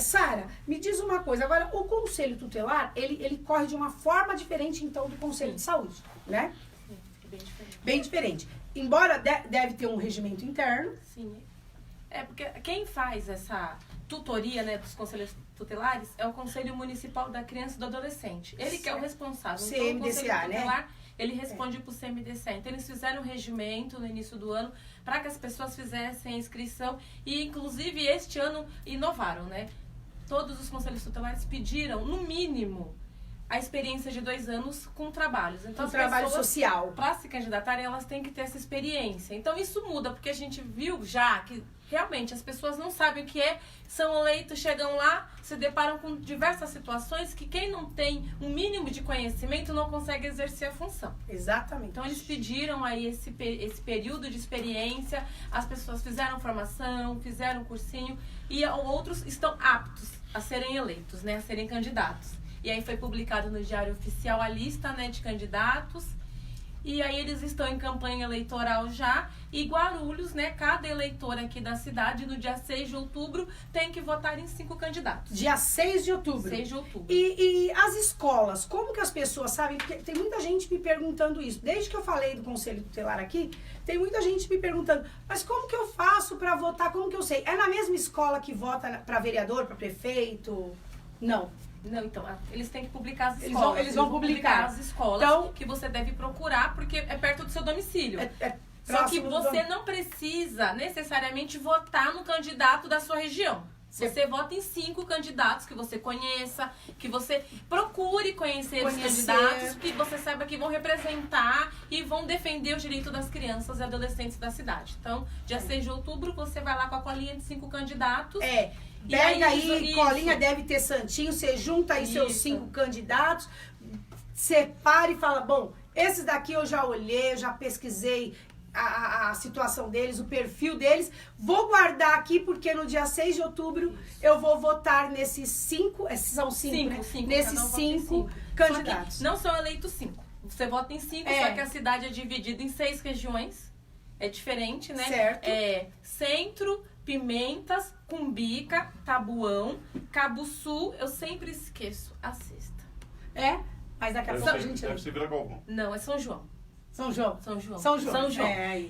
Sara, me diz uma coisa. Agora, o Conselho Tutelar, ele corre de uma forma diferente, então, do Conselho de Saúde, né? Sim, bem diferente. Bem diferente. Embora deve ter um regimento interno. Sim. Porque quem faz essa tutoria, né, dos conselhos tutelares é o Conselho Municipal da Criança e do Adolescente. Ele que é o responsável. CMDCA, então, o Conselho Tutelar, né? Ele responde para o CMDCA. Então, eles fizeram um regimento no início do ano para que as pessoas fizessem a inscrição e, inclusive, este ano inovaram, né? Todos os conselhos tutelares pediram, no mínimo, a experiência de 2 anos com trabalhos. Então, um trabalho social. Para se candidatarem, elas têm que ter essa experiência. Então, isso muda, porque a gente viu já que realmente, as pessoas não sabem o que é, são eleitos, chegam lá, se deparam com diversas situações que quem não tem um mínimo de conhecimento não consegue exercer a função. Exatamente. Então, eles pediram aí esse período de experiência, as pessoas fizeram formação, fizeram cursinho, e outros estão aptos a serem eleitos, né, a serem candidatos. E aí foi publicado no Diário Oficial a lista, né, de candidatos. E aí eles estão em campanha eleitoral já. E Guarulhos, né, cada eleitor aqui da cidade, no dia 6 de outubro, tem que votar em 5 candidatos. Dia 6 de outubro. 6 de outubro. E as escolas, como que as pessoas sabem? Porque tem muita gente me perguntando isso. Desde que eu falei do Conselho Tutelar aqui, tem muita gente me perguntando, mas como que eu faço para votar? Como que eu sei? É na mesma escola que vota para vereador, para prefeito? Não. Não, então, eles têm que publicar as escolas. Eles vão publicar as escolas então, que você deve procurar, porque é perto do seu domicílio. Só que você não precisa necessariamente votar no candidato da sua região. Você vota em 5 candidatos que você conheça, que você procure conhecer os candidatos, que você saiba que vão representar e vão defender o direito das crianças e adolescentes da cidade. Então, dia 6 de outubro, você vai lá com a colinha de 5 candidatos. Pega aí, colinha deve ter santinho, você junta aí seus 5 candidatos, separa e fala, bom, esses daqui eu já olhei, eu já pesquisei a situação deles, o perfil deles, vou guardar aqui porque no dia 6 de outubro eu vou votar nesses 5, são 5, né? Nesses 5 candidatos. Não são eleitos 5, você vota em 5, só que a cidade é dividida em 6 regiões, é diferente, né? Certo. Centro, Pimentas, Cumbica, Tabuão, Cabo Sul, eu sempre esqueço a 6ª. Mas daqui a pouco a gente... Deve ser Vila Galvão. Não, é São João. São João.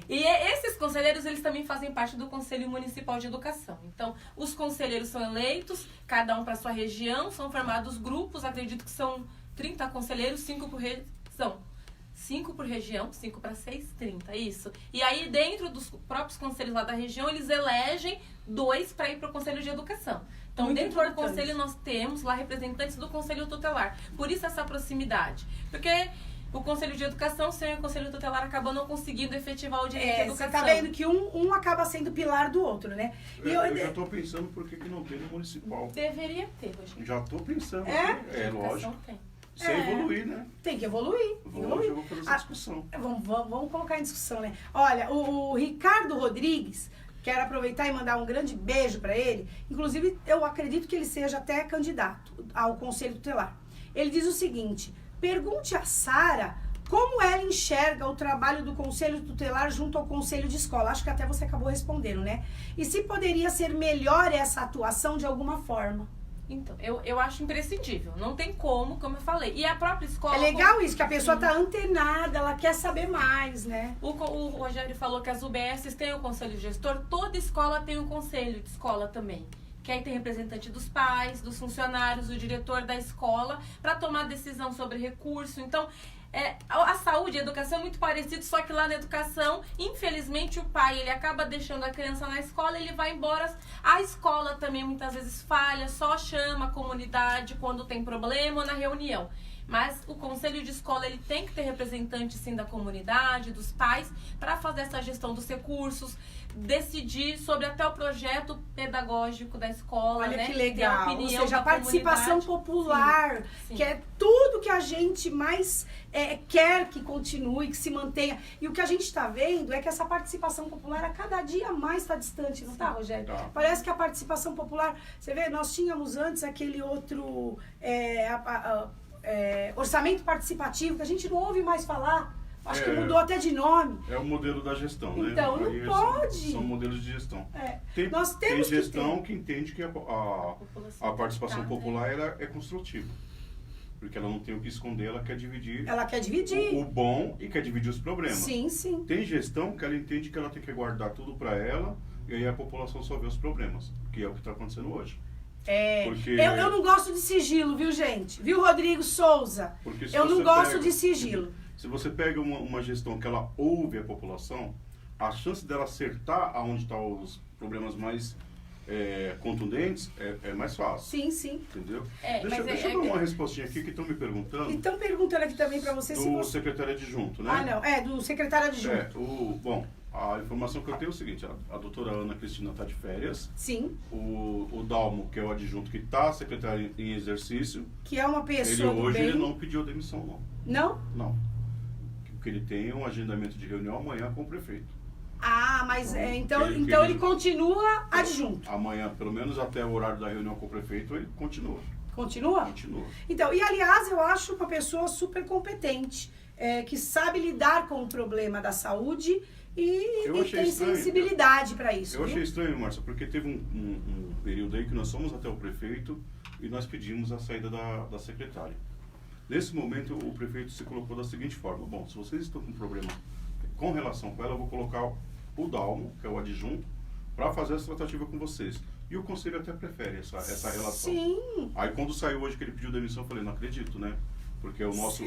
E esses conselheiros, eles também fazem parte do Conselho Municipal de Educação. Então, os conselheiros são eleitos, cada um para sua região, são formados grupos, acredito que são 30 conselheiros, 5 por região. 5 por região, 5 para 6, 30, isso. E aí, dentro dos próprios conselhos lá da região, eles elegem 2 para ir para o Conselho de Educação. Então, muito dentro importante. Do conselho, nós temos lá representantes do Conselho Tutelar. Por isso, essa proximidade. Porque o Conselho de Educação, sem o Conselho Tutelar, acabou não conseguindo efetivar o direito à educação. Você tá vendo que um acaba sendo pilar do outro, né? Eu já estou pensando por que não tem no municipal. Deveria ter, hoje. Já estou pensando. É lógico. Sem evoluir, né? Tem que evoluir. Eu vou fazer essa discussão. Vamos colocar em discussão, né? Olha, o Ricardo Rodrigues, quero aproveitar e mandar um grande beijo para ele. Inclusive, eu acredito que ele seja até candidato ao Conselho Tutelar. Ele diz o seguinte, pergunte a Sara como ela enxerga o trabalho do Conselho Tutelar junto ao Conselho de Escola. Acho que até você acabou respondendo, né? E se poderia ser melhor essa atuação de alguma forma. Então, eu acho imprescindível. Não tem como eu falei. E a própria escola... É legal isso, que a pessoa tá antenada, ela quer saber mais, né? O Rogério falou que as UBSs têm o conselho gestor, toda escola tem um conselho de escola também. Que aí tem representante dos pais, dos funcionários, do diretor da escola, para tomar decisão sobre recurso. Então, a saúde e a educação é muito parecido, só que lá na educação, infelizmente, o pai, ele acaba deixando a criança na escola, ele vai embora. A escola também muitas vezes falha, só chama a comunidade quando tem problema ou na reunião. Mas o conselho de escola, ele tem que ter representante, sim, da comunidade, dos pais, para fazer essa gestão dos recursos, decidir sobre até o projeto pedagógico da escola. Olha, né? que legal. Ter a opinião, ou seja, a participação popular, sim. que é tudo que a gente mais quer que continue, que se mantenha. E o que a gente está vendo é que essa participação popular a cada dia mais está distante, não está, Rogério? Tá. Parece que a participação popular, você vê, nós tínhamos antes aquele outro orçamento participativo, que a gente não ouve mais falar. Acho que mudou até de nome. É o modelo da gestão, né? Então, não pode. São modelos de gestão. Nós temos tem gestão que entende que a participação popular ela é construtiva. Porque ela não tem o que esconder, ela quer dividir. Ela quer dividir. O bom e quer dividir os problemas. Sim, sim. Tem gestão que ela entende que ela tem que guardar tudo para ela e aí a população só vê os problemas. Que é o que está acontecendo hoje. Porque... Eu não gosto de sigilo, viu, gente? Viu, Rodrigo Souza? Eu não gosto de sigilo. Se você pega uma gestão que ela ouve a população, a chance dela acertar aonde estão os problemas mais contundentes é mais fácil. Sim, sim. Entendeu? Deixa eu dar uma respostinha aqui que estão me perguntando. E estão perguntando aqui também para você do secretário adjunto, né? Ah, não. Do secretário adjunto. Bom, A informação que eu tenho é o seguinte, a doutora Ana Cristina está de férias. Sim. O Dalmo, que é o adjunto que está secretário em exercício. Que é uma pessoa ele hoje do bem. ele não pediu demissão, não. Não? Não. Porque ele tem um agendamento de reunião amanhã com o prefeito. Ah, mas então ele continua adjunto. Amanhã, pelo menos até o horário da reunião com o prefeito, ele continua. Continua? Continua. Então, e aliás, eu acho uma pessoa super competente, que sabe lidar com o problema da saúde e tem sensibilidade para isso. Eu achei estranho, Márcia, porque teve um período aí que nós fomos até o prefeito e nós pedimos a saída da secretária. Nesse momento, o prefeito se colocou da seguinte forma: bom, se vocês estão com problema com relação com ela, eu vou colocar o Dalmo, que é o adjunto, para fazer essa tratativa com vocês. E o conselho até prefere essa relação. Sim. Aí quando saiu hoje que ele pediu demissão, eu falei, não acredito, né? Porque é o nosso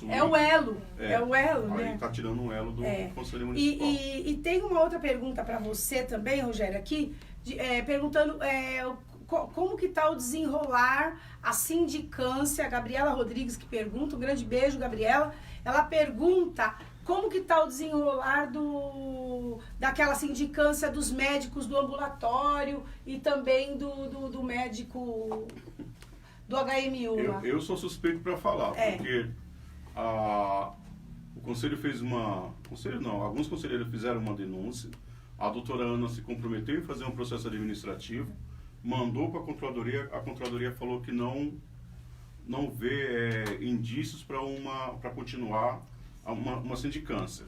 É o elo. É o elo, aí né? tá tirando um elo do Conselho Municipal. E tem uma outra pergunta para você também, Rogério, aqui, perguntando como que tá o desenrolar, a sindicância, a Gabriela Rodrigues que pergunta, um grande beijo, Gabriela. Ela pergunta como que tá o desenrolar daquela sindicância dos médicos do ambulatório e também do médico do HMU. Eu sou suspeito para falar, porque o conselho fez alguns conselheiros fizeram uma denúncia, a doutora Ana se comprometeu em fazer um processo administrativo, mandou para a controladoria falou que não vê indícios para continuar uma sindicância.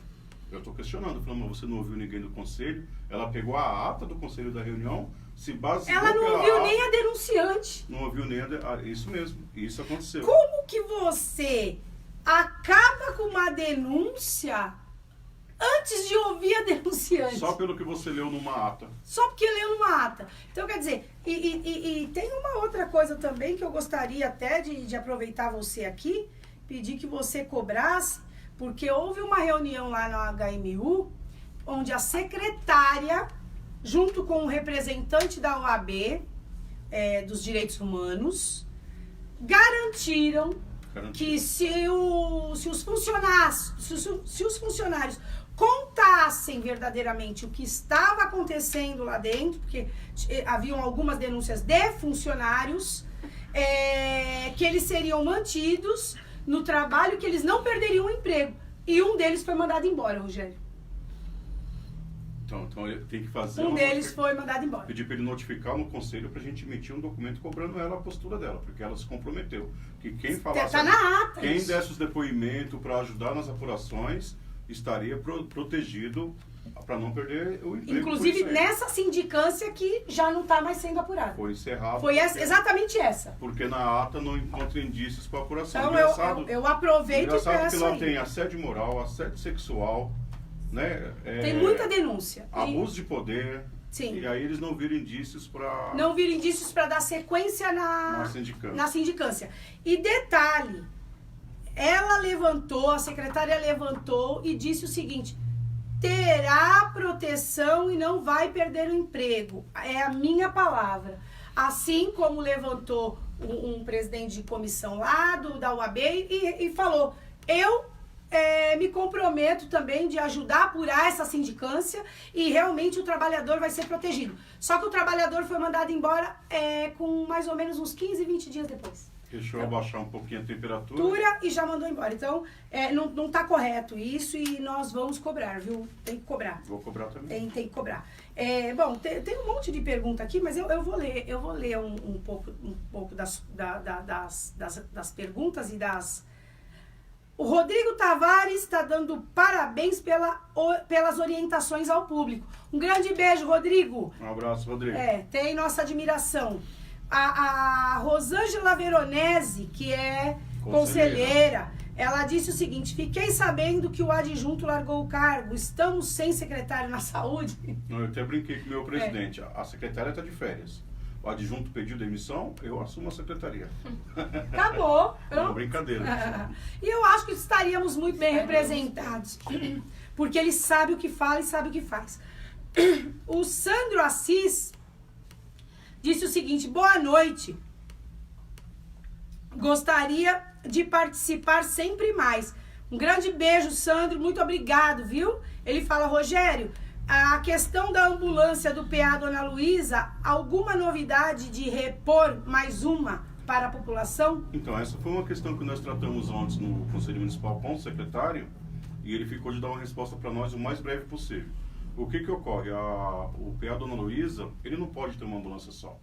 Eu estou questionando, falando, mas você não ouviu ninguém do conselho? Ela pegou a ata do conselho da reunião, se baseou Ela não ouviu nem a denunciante. Não ouviu nem isso mesmo, isso aconteceu. Como que você acaba com uma denúncia antes de ouvir a denunciante? Só pelo que você leu numa ata. Só porque leu numa ata. Então, quer dizer, e tem uma outra coisa também que eu gostaria até de aproveitar você aqui, pedir que você cobrasse, porque houve uma reunião lá no HMU, onde a secretária, junto com o representante da OAB, dos Direitos Humanos, garantiram que se os funcionários contassem verdadeiramente o que estava acontecendo lá dentro, porque haviam algumas denúncias de funcionários, que eles seriam mantidos no trabalho, que eles não perderiam o emprego. E um deles foi mandado embora, Rogério. Então ele tem que fazer... Um deles foi mandado embora. Pedir para ele notificar no conselho para a gente emitir um documento cobrando ela a postura dela, porque ela se comprometeu. Que quem falasse... Tá na ata. Quem desse os depoimentos para ajudar nas apurações estaria protegido para não perder o emprego. Inclusive nessa sindicância que já não está mais sendo apurada. Foi encerrado. Foi exatamente essa. Porque na ata não encontra indícios para apuração. Então eu aproveito e peço que lá tem assédio moral, assédio sexual, né? Tem muita denúncia. Abuso de poder. Sim. E aí eles não viram indícios para... Não viram indícios para dar sequência na sindicância. E detalhe, a secretária levantou e disse o seguinte: terá proteção e não vai perder o emprego. É a minha palavra. Assim como levantou um presidente de comissão lá da UAB e falou, eu me comprometo também de ajudar a apurar essa sindicância e realmente o trabalhador vai ser protegido. Só que o trabalhador foi mandado embora com mais ou menos uns 15, 20 dias depois. Deixou abaixar um pouquinho a temperatura. E já mandou embora. Então, não tá correto isso e nós vamos cobrar, viu? Tem que cobrar. Vou cobrar também. Tem que cobrar. Bom, tem um monte de pergunta aqui, mas eu vou ler um pouco das perguntas e das... O Rodrigo Tavares está dando parabéns pelas orientações ao público. Um grande beijo, Rodrigo. Um abraço, Rodrigo. Tem nossa admiração. A Rosângela Veronese, que é conselheira, ela disse o seguinte: fiquei sabendo que o adjunto largou o cargo, estamos sem secretário na saúde. Não, eu até brinquei com o meu presidente, a secretária está de férias. O adjunto pediu demissão, eu assumo a secretaria. Acabou. É uma brincadeira. E eu acho que estaríamos muito bem representados, porque ele sabe o que fala e sabe o que faz. O Sandro Assis disse o seguinte: boa noite. Gostaria de participar sempre mais. Um grande beijo, Sandro. Muito obrigado, viu? Ele fala: Rogério, A questão da ambulância do PA Dona Luísa, alguma novidade de repor mais uma para a população? Então, essa foi uma questão que nós tratamos ontem no Conselho Municipal com o secretário, e ele ficou de dar uma resposta para nós o mais breve possível. O que ocorre? O PA Dona Luísa, ele não pode ter uma ambulância só.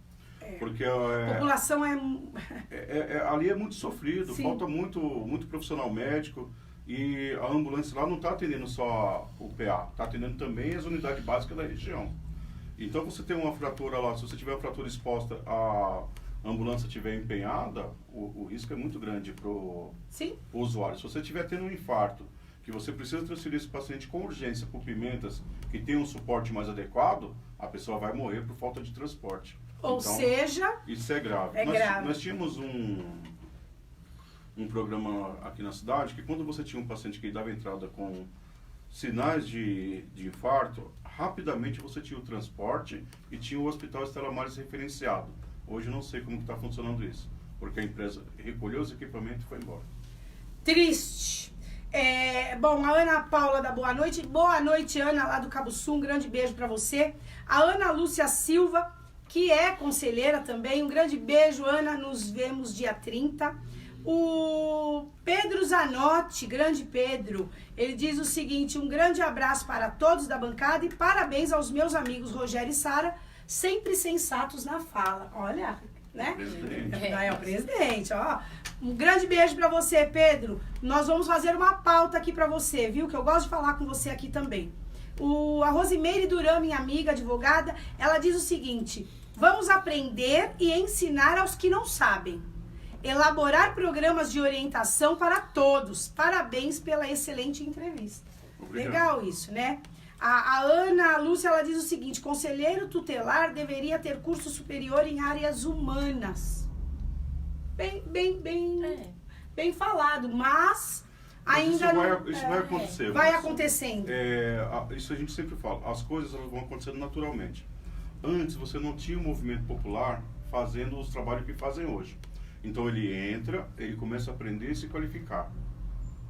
Porque A população ali é muito sofrido, Sim. falta muito profissional médico, e a ambulância lá não está atendendo só o PA, está atendendo também as unidades básicas da região. Então, você tem uma fratura lá, se você tiver uma fratura exposta, a ambulância estiver empenhada, o risco é muito grande para o usuário. Se você estiver tendo um infarto, que você precisa transferir esse paciente com urgência para o Pimentas, que tem um suporte mais adequado, a pessoa vai morrer por falta de transporte. Ou então, seja... Isso é grave. Nós tínhamos um programa aqui na cidade que quando você tinha um paciente que dava entrada com sinais de infarto, rapidamente você tinha o transporte e tinha o Hospital Estela Maris referenciado. Hoje eu não sei como está funcionando isso, porque a empresa recolheu os equipamentos e foi embora. Triste. Bom, a Ana Paula da Boa Noite. Boa noite, Ana, lá do Cabo Sul. Um grande beijo para você. A Ana Lúcia Silva, que é conselheira também. Um grande beijo, Ana. Nos vemos dia 30. O Pedro Zanotti, grande Pedro, ele diz o seguinte: um grande abraço para todos da bancada e parabéns aos meus amigos Rogério e Sara, sempre sensatos na fala. Olha, né? É o presidente, ó. Um grande beijo pra você, Pedro. Nós vamos fazer uma pauta aqui pra você, viu? Que eu gosto de falar com você aqui também. A Rosimeire Duran, minha amiga, advogada, ela diz o seguinte: vamos aprender e ensinar aos que não sabem. Elaborar programas de orientação para todos. Parabéns pela excelente entrevista. Obrigado. Legal isso, né? A Ana Lúcia, ela diz o seguinte: conselheiro tutelar deveria ter curso superior em áreas humanas. Bem falado, mas ainda isso vai acontecer. Vai acontecendo. Isso a gente sempre fala, as coisas elas vão acontecendo naturalmente. Antes você não tinha um movimento popular fazendo os trabalhos que fazem hoje. Então ele entra, ele começa a aprender e se qualificar.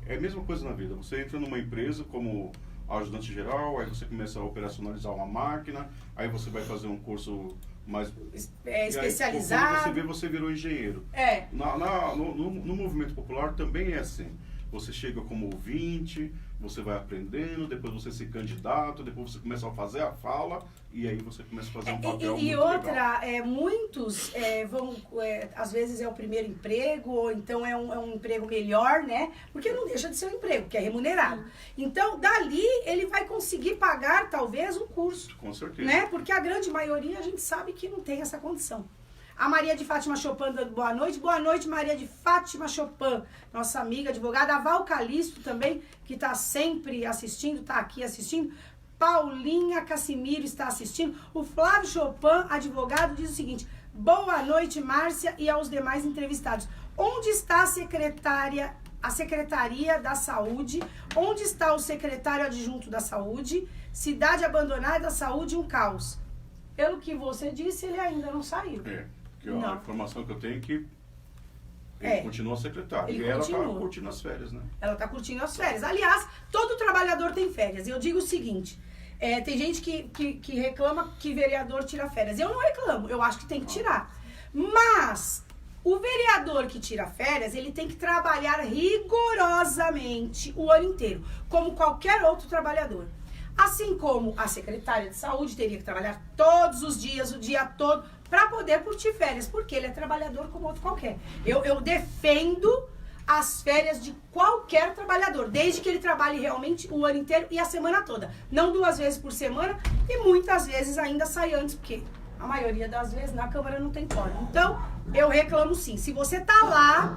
É a mesma coisa na vida, você entra numa empresa como ajudante geral, aí você começa a operacionalizar uma máquina, aí você vai fazer um curso mais especializado. Aí, quando você virou engenheiro. No movimento popular também é assim. Você chega como ouvinte, você vai aprendendo, depois você se candidata, depois você começa a fazer a fala e aí você começa a fazer um papel muito outra, legal. Muitos vão, às vezes é o primeiro emprego, ou então é um emprego melhor, né? Porque não deixa de ser um emprego, que é remunerado. Então, dali, ele vai conseguir pagar, talvez, um curso. Com certeza. Né? Porque a grande maioria, a gente sabe que não tem essa condição. A Maria de Fátima Chopin dando boa noite. Boa noite, Maria de Fátima Chopin, nossa amiga advogada. A Val Calisto também, que está sempre assistindo, está aqui assistindo. Paulinha Cassimiro está assistindo. O Flávio Chopin, advogado, diz o seguinte: boa noite, Márcia, e aos demais entrevistados. Onde está a Secretaria da Saúde? Onde está o secretário adjunto da Saúde? Cidade abandonada da saúde, um caos. Pelo que você disse, ele ainda não saiu. A informação que eu tenho é que ele continua secretário. E ela está curtindo as férias, né? Ela está curtindo as férias. Aliás, todo trabalhador tem férias. Eu digo o seguinte: tem gente que reclama que vereador tira férias. Eu não reclamo, eu acho que tem que tirar. Mas o vereador que tira férias, ele tem que trabalhar rigorosamente o ano inteiro, como qualquer outro trabalhador. Assim como a secretária de saúde teria que trabalhar todos os dias, o dia todo, para poder curtir férias, porque ele é trabalhador como outro qualquer. Eu defendo as férias de qualquer trabalhador, desde que ele trabalhe realmente o ano inteiro e a semana toda. Não 2 vezes por semana e muitas vezes ainda sai antes, porque a maioria das vezes na Câmara não tem quórum. Então, eu reclamo sim. Se você tá lá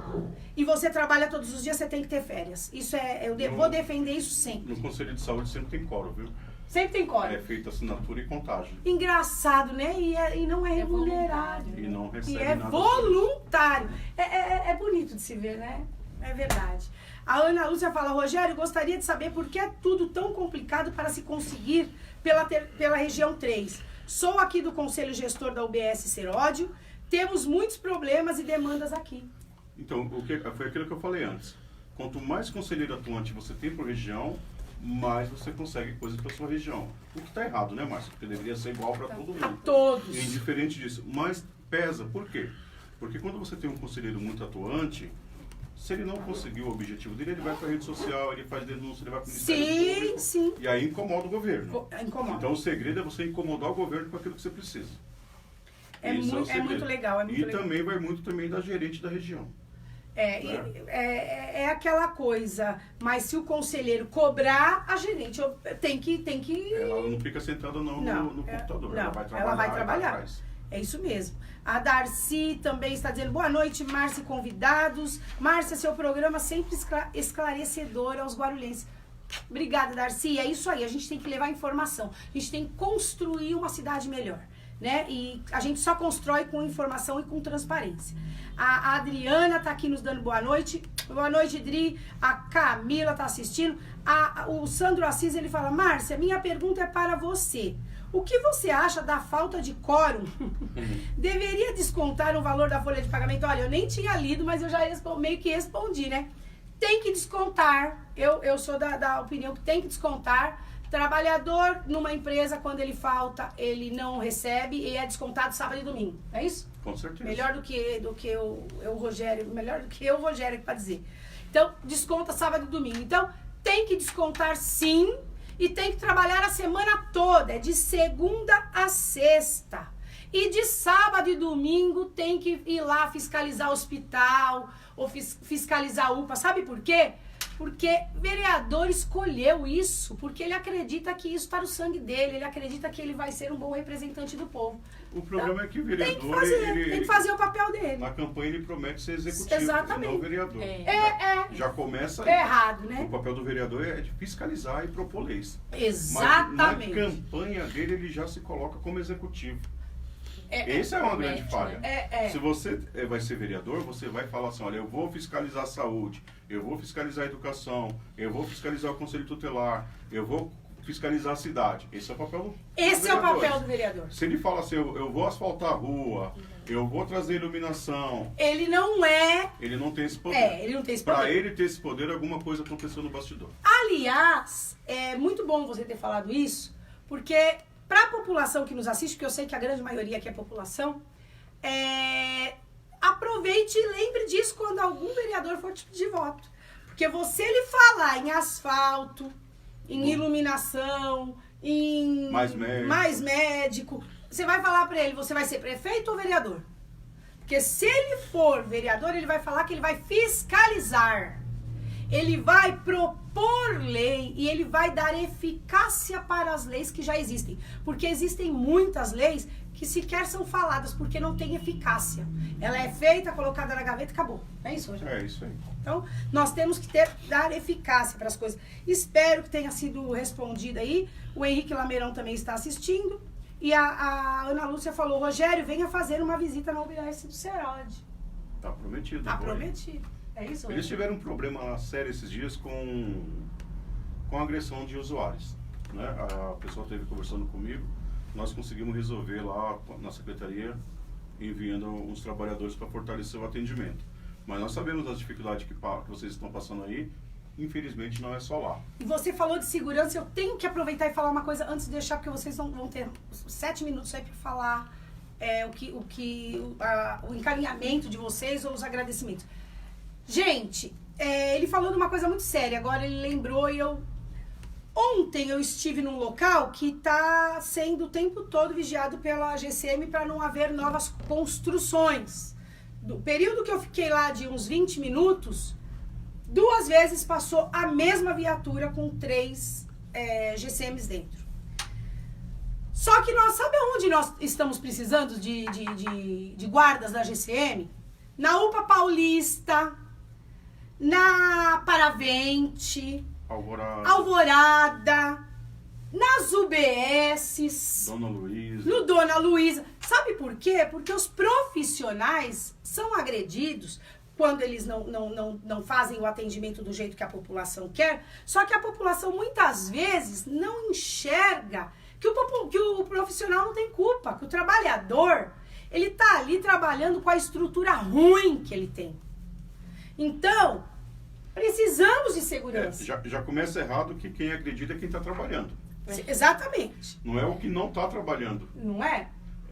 e você trabalha todos os dias, você tem que ter férias. Isso vou defender isso sempre. No Conselho de Saúde sempre tem quórum, viu? Sempre tem quórum. É feita assinatura e contagem. Engraçado, né? E não é remunerado. E não recebe nada. E é voluntário. É bonito de se ver, né? É verdade. A Ana Lúcia fala: Rogério, gostaria de saber por que é tudo tão complicado para se conseguir pela região 3. Sou aqui do Conselho Gestor da UBS Seródio. Temos muitos problemas e demandas aqui. Então, foi aquilo que eu falei antes. Quanto mais conselheiro atuante você tem por região, mas você consegue coisas para sua região. O que está errado, né, Márcia? Porque deveria ser igual para todo mundo. A todos. E indiferente disso. Mas pesa. Por quê? Porque quando você tem um conselheiro muito atuante, se ele não conseguir o objetivo dele, ele vai para a rede social, ele faz denúncia, ele vai para o Ministério Público. Sim. E aí incomoda o governo. Incomoda. Então o segredo é você incomodar o governo com aquilo que você precisa. É muito legal. Também vai muito também da gerente da região. É aquela coisa, mas se o conselheiro cobrar, a gerente tem que... Ela não fica sentada no computador, não, ela vai trabalhar. É isso mesmo. A Darcy também está dizendo, boa noite, Márcia e convidados. Márcia, seu programa sempre esclarecedor aos guarulhenses. Obrigada, Darcy. É isso aí, a gente tem que levar informação. A gente tem que construir uma cidade melhor, né? E a gente só constrói com informação e com transparência. A Adriana tá aqui nos dando boa noite. Boa noite, Dri. A Camila tá assistindo. O Sandro Assis, ele fala, Márcia, minha pergunta é para você. O que você acha da falta de quórum? Deveria descontar o valor da folha de pagamento? Olha, eu nem tinha lido, mas eu já meio que respondi, né? Tem que descontar. Eu sou da opinião que tem que descontar. Trabalhador numa empresa, quando ele falta, ele não recebe e é descontado sábado e domingo. É isso? Com certeza. Melhor do que o Rogério, melhor do que eu, Rogério, para dizer. Então, desconta sábado e domingo. Então, tem que descontar sim. E tem que trabalhar a semana toda, é de segunda a sexta. E de sábado e domingo tem que ir lá fiscalizar o hospital, ou fiscalizar a UPA. Sabe por quê? Porque vereador escolheu isso, porque ele acredita que isso está no sangue dele, ele acredita que ele vai ser um bom representante do povo. O problema é que o vereador... Tem que fazer o papel dele. Na campanha ele promete ser executivo, exatamente. não vereador. Já começa aí. Errado, né? O papel do vereador é de fiscalizar e propor leis. Exatamente. Mas na campanha dele ele já se coloca como executivo. Essa é uma grande falha. Se você vai ser vereador, você vai falar assim, olha, eu vou fiscalizar a saúde, eu vou fiscalizar a educação, eu vou fiscalizar o conselho tutelar, eu vou fiscalizar a cidade. Esse é o papel do Esse é o papel do vereador. Se ele fala assim, eu vou asfaltar a rua, eu vou trazer iluminação... Ele não tem esse poder. Ele não tem esse poder. Para ele ter esse poder, alguma coisa aconteceu no bastidor. Aliás, é muito bom você ter falado isso, porque para a população que nos assiste, porque eu sei que a grande maioria aqui é população, aproveite e lembre disso quando algum vereador for te pedir voto. Porque você lhe falar em asfalto, em iluminação, em mais médico, você vai falar para ele, você vai ser prefeito ou vereador? Porque se ele for vereador, ele vai falar que ele vai fiscalizar. Ele vai propor lei e ele vai dar eficácia para as leis que já existem. Porque existem muitas leis que sequer são faladas porque não tem eficácia. Ela é feita, colocada na gaveta e acabou. É isso, Rogério? É isso aí. Então, nós temos que dar eficácia para as coisas. Espero que tenha sido respondido aí. O Henrique Lameirão também está assistindo. E a Ana Lúcia falou, Rogério, venha fazer uma visita na UBS do Serode. Tá prometido. Tá prometido. É isso? Eles tiveram um problema sério esses dias com agressão de usuários. Né? A pessoa esteve conversando comigo, nós conseguimos resolver lá na secretaria, enviando uns trabalhadores para fortalecer o atendimento. Mas nós sabemos das dificuldades que vocês estão passando aí, infelizmente não é só lá. E você falou de segurança, eu tenho que aproveitar e falar uma coisa antes de deixar, porque vocês vão ter 7 minutos aí para falar o encaminhamento de vocês ou os agradecimentos. Gente, ele falou de uma coisa muito séria, agora ele lembrou e Ontem eu estive num local que está sendo o tempo todo vigiado pela GCM para não haver novas construções. Do período que eu fiquei lá de uns 20 minutos, 2 vezes passou a mesma viatura com 3 GCMs dentro. Só que sabe onde nós estamos precisando de guardas da GCM? Na UPA Paulista, na Paravente, Alvorada, nas UBSs, no Dona Luísa. Sabe por quê? Porque os profissionais são agredidos quando eles não fazem o atendimento do jeito que a população quer. Só que a população muitas vezes não enxerga que o profissional não tem culpa, que o trabalhador, ele tá ali trabalhando com a estrutura ruim que ele tem. Então, Precisamos de segurança. Já começa errado que quem acredita é quem está trabalhando. Exatamente. Não é o que não está trabalhando. Não é?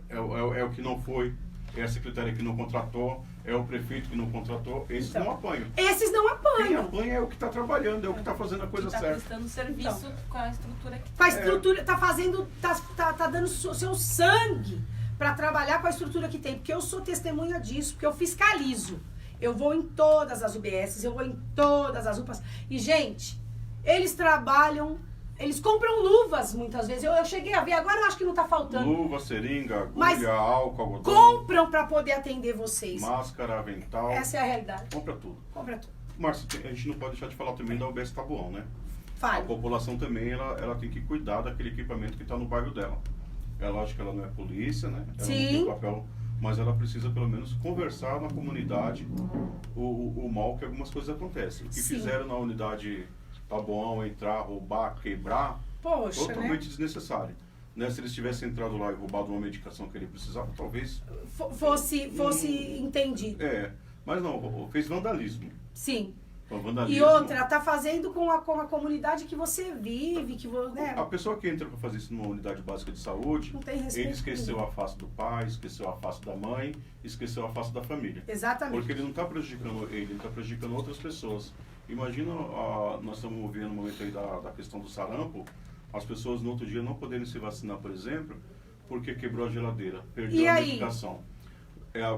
É o que não foi, é a secretária que não contratou, é o prefeito que não contratou. Esses não apanham. Esses não Quem apanham. apanha é o que está trabalhando, é o que está fazendo a coisa Tá certa. prestando serviço com a estrutura que Com a estrutura, tá fazendo, tá dando seu sangue para trabalhar com a estrutura que tem. Porque eu sou testemunha disso, porque eu fiscalizo. Eu vou em todas as UBSs, eu vou em todas as UPAs. E, gente, eles trabalham, eles compram luvas muitas vezes. Eu cheguei a ver, agora eu acho que não tá faltando. Luva, seringa, agulha, Mas álcool, algodão. Compram para poder atender vocês. Máscara, avental. Essa é a realidade. Compra tudo. Compra tudo. Márcio, a gente não pode deixar de falar também da UBS Taboão, né? A Fale. população também, ela tem que cuidar daquele equipamento que está no bairro dela. É lógico que ela não é polícia, né? Ela Sim. não tem papel, mas ela precisa pelo menos conversar na comunidade o mal que algumas coisas acontecem. O que Sim. fizeram na unidade Taboão, entrar, roubar, quebrar, Poxa, totalmente né? desnecessário. Né? Se eles tivessem entrado lá e roubado uma medicação que ele precisava, talvez... Fosse entendido. Mas não, fez vandalismo. Sim. Então, vandalismo. E outra, tá fazendo com a comunidade que você vive, né? A pessoa que entra para fazer isso numa unidade básica de saúde, Não tem respeito ele esqueceu nenhum. a face do pai, esqueceu a face da mãe, esqueceu a face da família. Exatamente. Porque ele não está prejudicando ele está prejudicando outras pessoas. Imagina, nós estamos vivendo um momento aí da questão do sarampo, as pessoas no outro dia não poderem se vacinar, por exemplo, porque quebrou a geladeira, perdeu E a aí? medicação.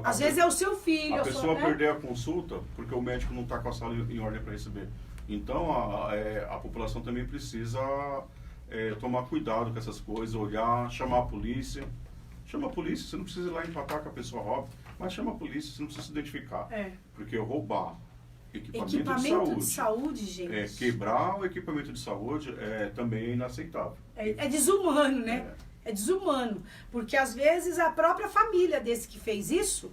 Às vezes é o seu filho. A pessoa né? perder a consulta porque o médico não está com a sala em ordem para receber. Então, a população também precisa tomar cuidado com essas coisas, olhar, chamar a polícia. Chama a polícia, você não precisa ir lá empatar com a pessoa rouba, mas chama a polícia, você não precisa se identificar. Porque roubar Equipamento de saúde, gente. Quebrar o equipamento de saúde também é inaceitável. É desumano, né? É desumano. Porque às vezes a própria família desse que fez isso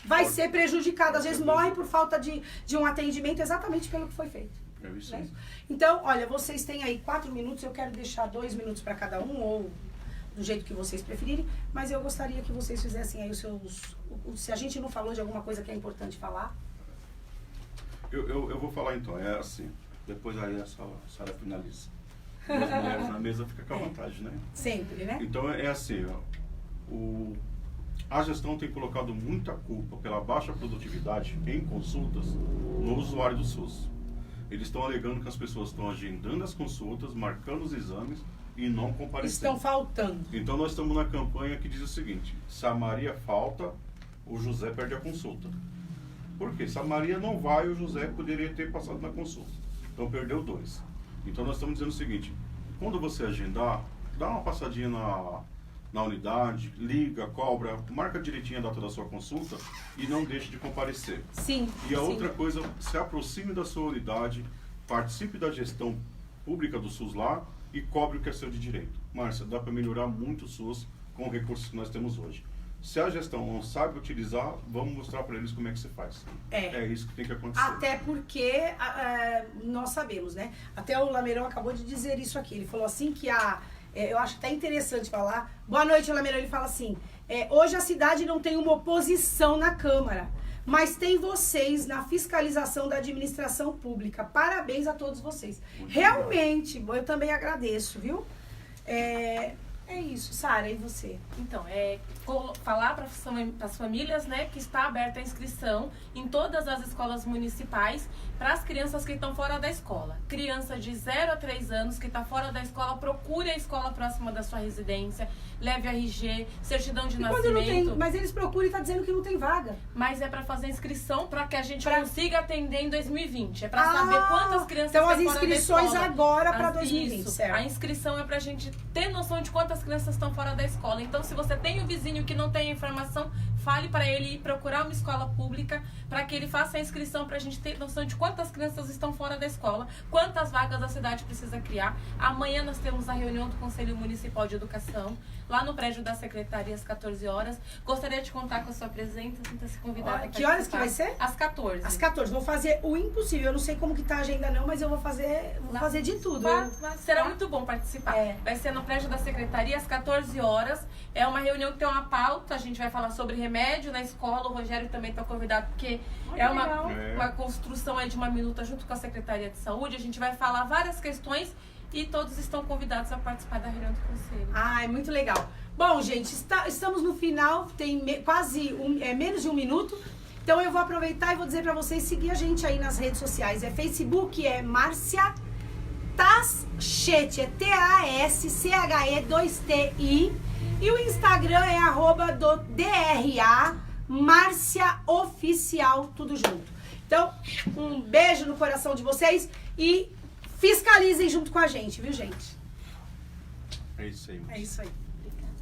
vai ser prejudicada. Às vezes morre por falta de um atendimento exatamente pelo que foi feito. É isso Né? aí. Então, olha, vocês têm aí 4 minutos, eu quero deixar 2 minutos para cada um, ou do jeito que vocês preferirem, mas eu gostaria que vocês fizessem aí os seus... Se a gente não falou de alguma coisa que é importante falar. Eu vou falar então, é assim, depois aí a Sara finaliza. As mulheres na mesa ficam com a vontade, né? Sempre, né? Então é assim, a gestão tem colocado muita culpa pela baixa produtividade em consultas no usuário do SUS. Eles estão alegando que as pessoas estão agendando as consultas, marcando os exames e não comparecendo. Estão faltando. Então nós estamos na campanha que diz o seguinte: se a Maria falta, o José perde a consulta. Por quê? Se a Maria não vai, o José poderia ter passado na consulta. Então perdeu 2. Então nós estamos dizendo o seguinte: quando você agendar, dá uma passadinha na unidade, liga, cobra, marca direitinho a data da sua consulta e não deixe de comparecer. Sim. E a sim. outra coisa, se aproxime da sua unidade, participe da gestão pública do SUS lá e cobre o que é seu de direito. Márcia, dá para melhorar muito o SUS com os recursos que nós temos hoje. Se a gestão não sabe utilizar, vamos mostrar para eles como é que se faz. É isso que tem que acontecer. Até porque nós sabemos, né? Até o Lameirão acabou de dizer isso aqui. Ele falou assim que eu acho até interessante falar. Boa noite, Lameirão. Ele fala assim, hoje a cidade não tem uma oposição na Câmara, mas tem vocês na fiscalização da administração pública. Parabéns a todos vocês. Muito Realmente, eu também agradeço, viu? É isso, Sara, e você? Então, falar para as famílias, né, que está aberta a inscrição em todas as escolas municipais para as crianças que estão fora da escola. Criança de 0 a 3 anos que está fora da escola, procure a escola próxima da sua residência, leve RG, certidão de nascimento. Quando não tem, mas eles procuram e está dizendo que não tem vaga. Mas é para fazer inscrição para que a gente consiga atender em 2020. É para saber quantas crianças então estão as fora da inscrições escola. agora para 2020, Isso. certo? A inscrição é para a gente ter noção de quantas crianças estão fora da escola. Então, se você tem um vizinho que não tem a informação, fale para ele ir procurar uma escola pública para que ele faça a inscrição para a gente ter noção de quantas crianças estão fora da escola, quantas vagas a cidade precisa criar. Amanhã nós temos a reunião do Conselho Municipal de Educação, lá no prédio da Secretaria, às 14 horas. Gostaria de contar com a sua presença, sinta-se convidada. Que horas que vai ser? Às 14. Às 14. Vou fazer o impossível. Eu não sei como que tá a agenda não, mas eu vou fazer de tudo. Será muito bom participar. Vai ser no prédio da Secretaria, às 14 horas. É uma reunião que tem uma pauta. A gente vai falar sobre remédios remédio na escola. O Rogério também está convidado, porque Olha, é legal. uma construção aí de uma minuta junto com a Secretaria de Saúde. A gente vai falar várias questões e todos estão convidados a participar da reunião do Conselho. Ah, é muito legal. Bom, gente, estamos no final, tem quase menos de um minuto. Então eu vou aproveitar e vou dizer pra vocês seguir a gente aí nas redes sociais. Facebook é Márcia Taschetti, é TASCHE2TI. E o Instagram é @DRA Márcia Oficial, tudo junto. Então, um beijo no coração de vocês e fiscalizem junto com a gente, viu, gente? É isso aí. É isso aí.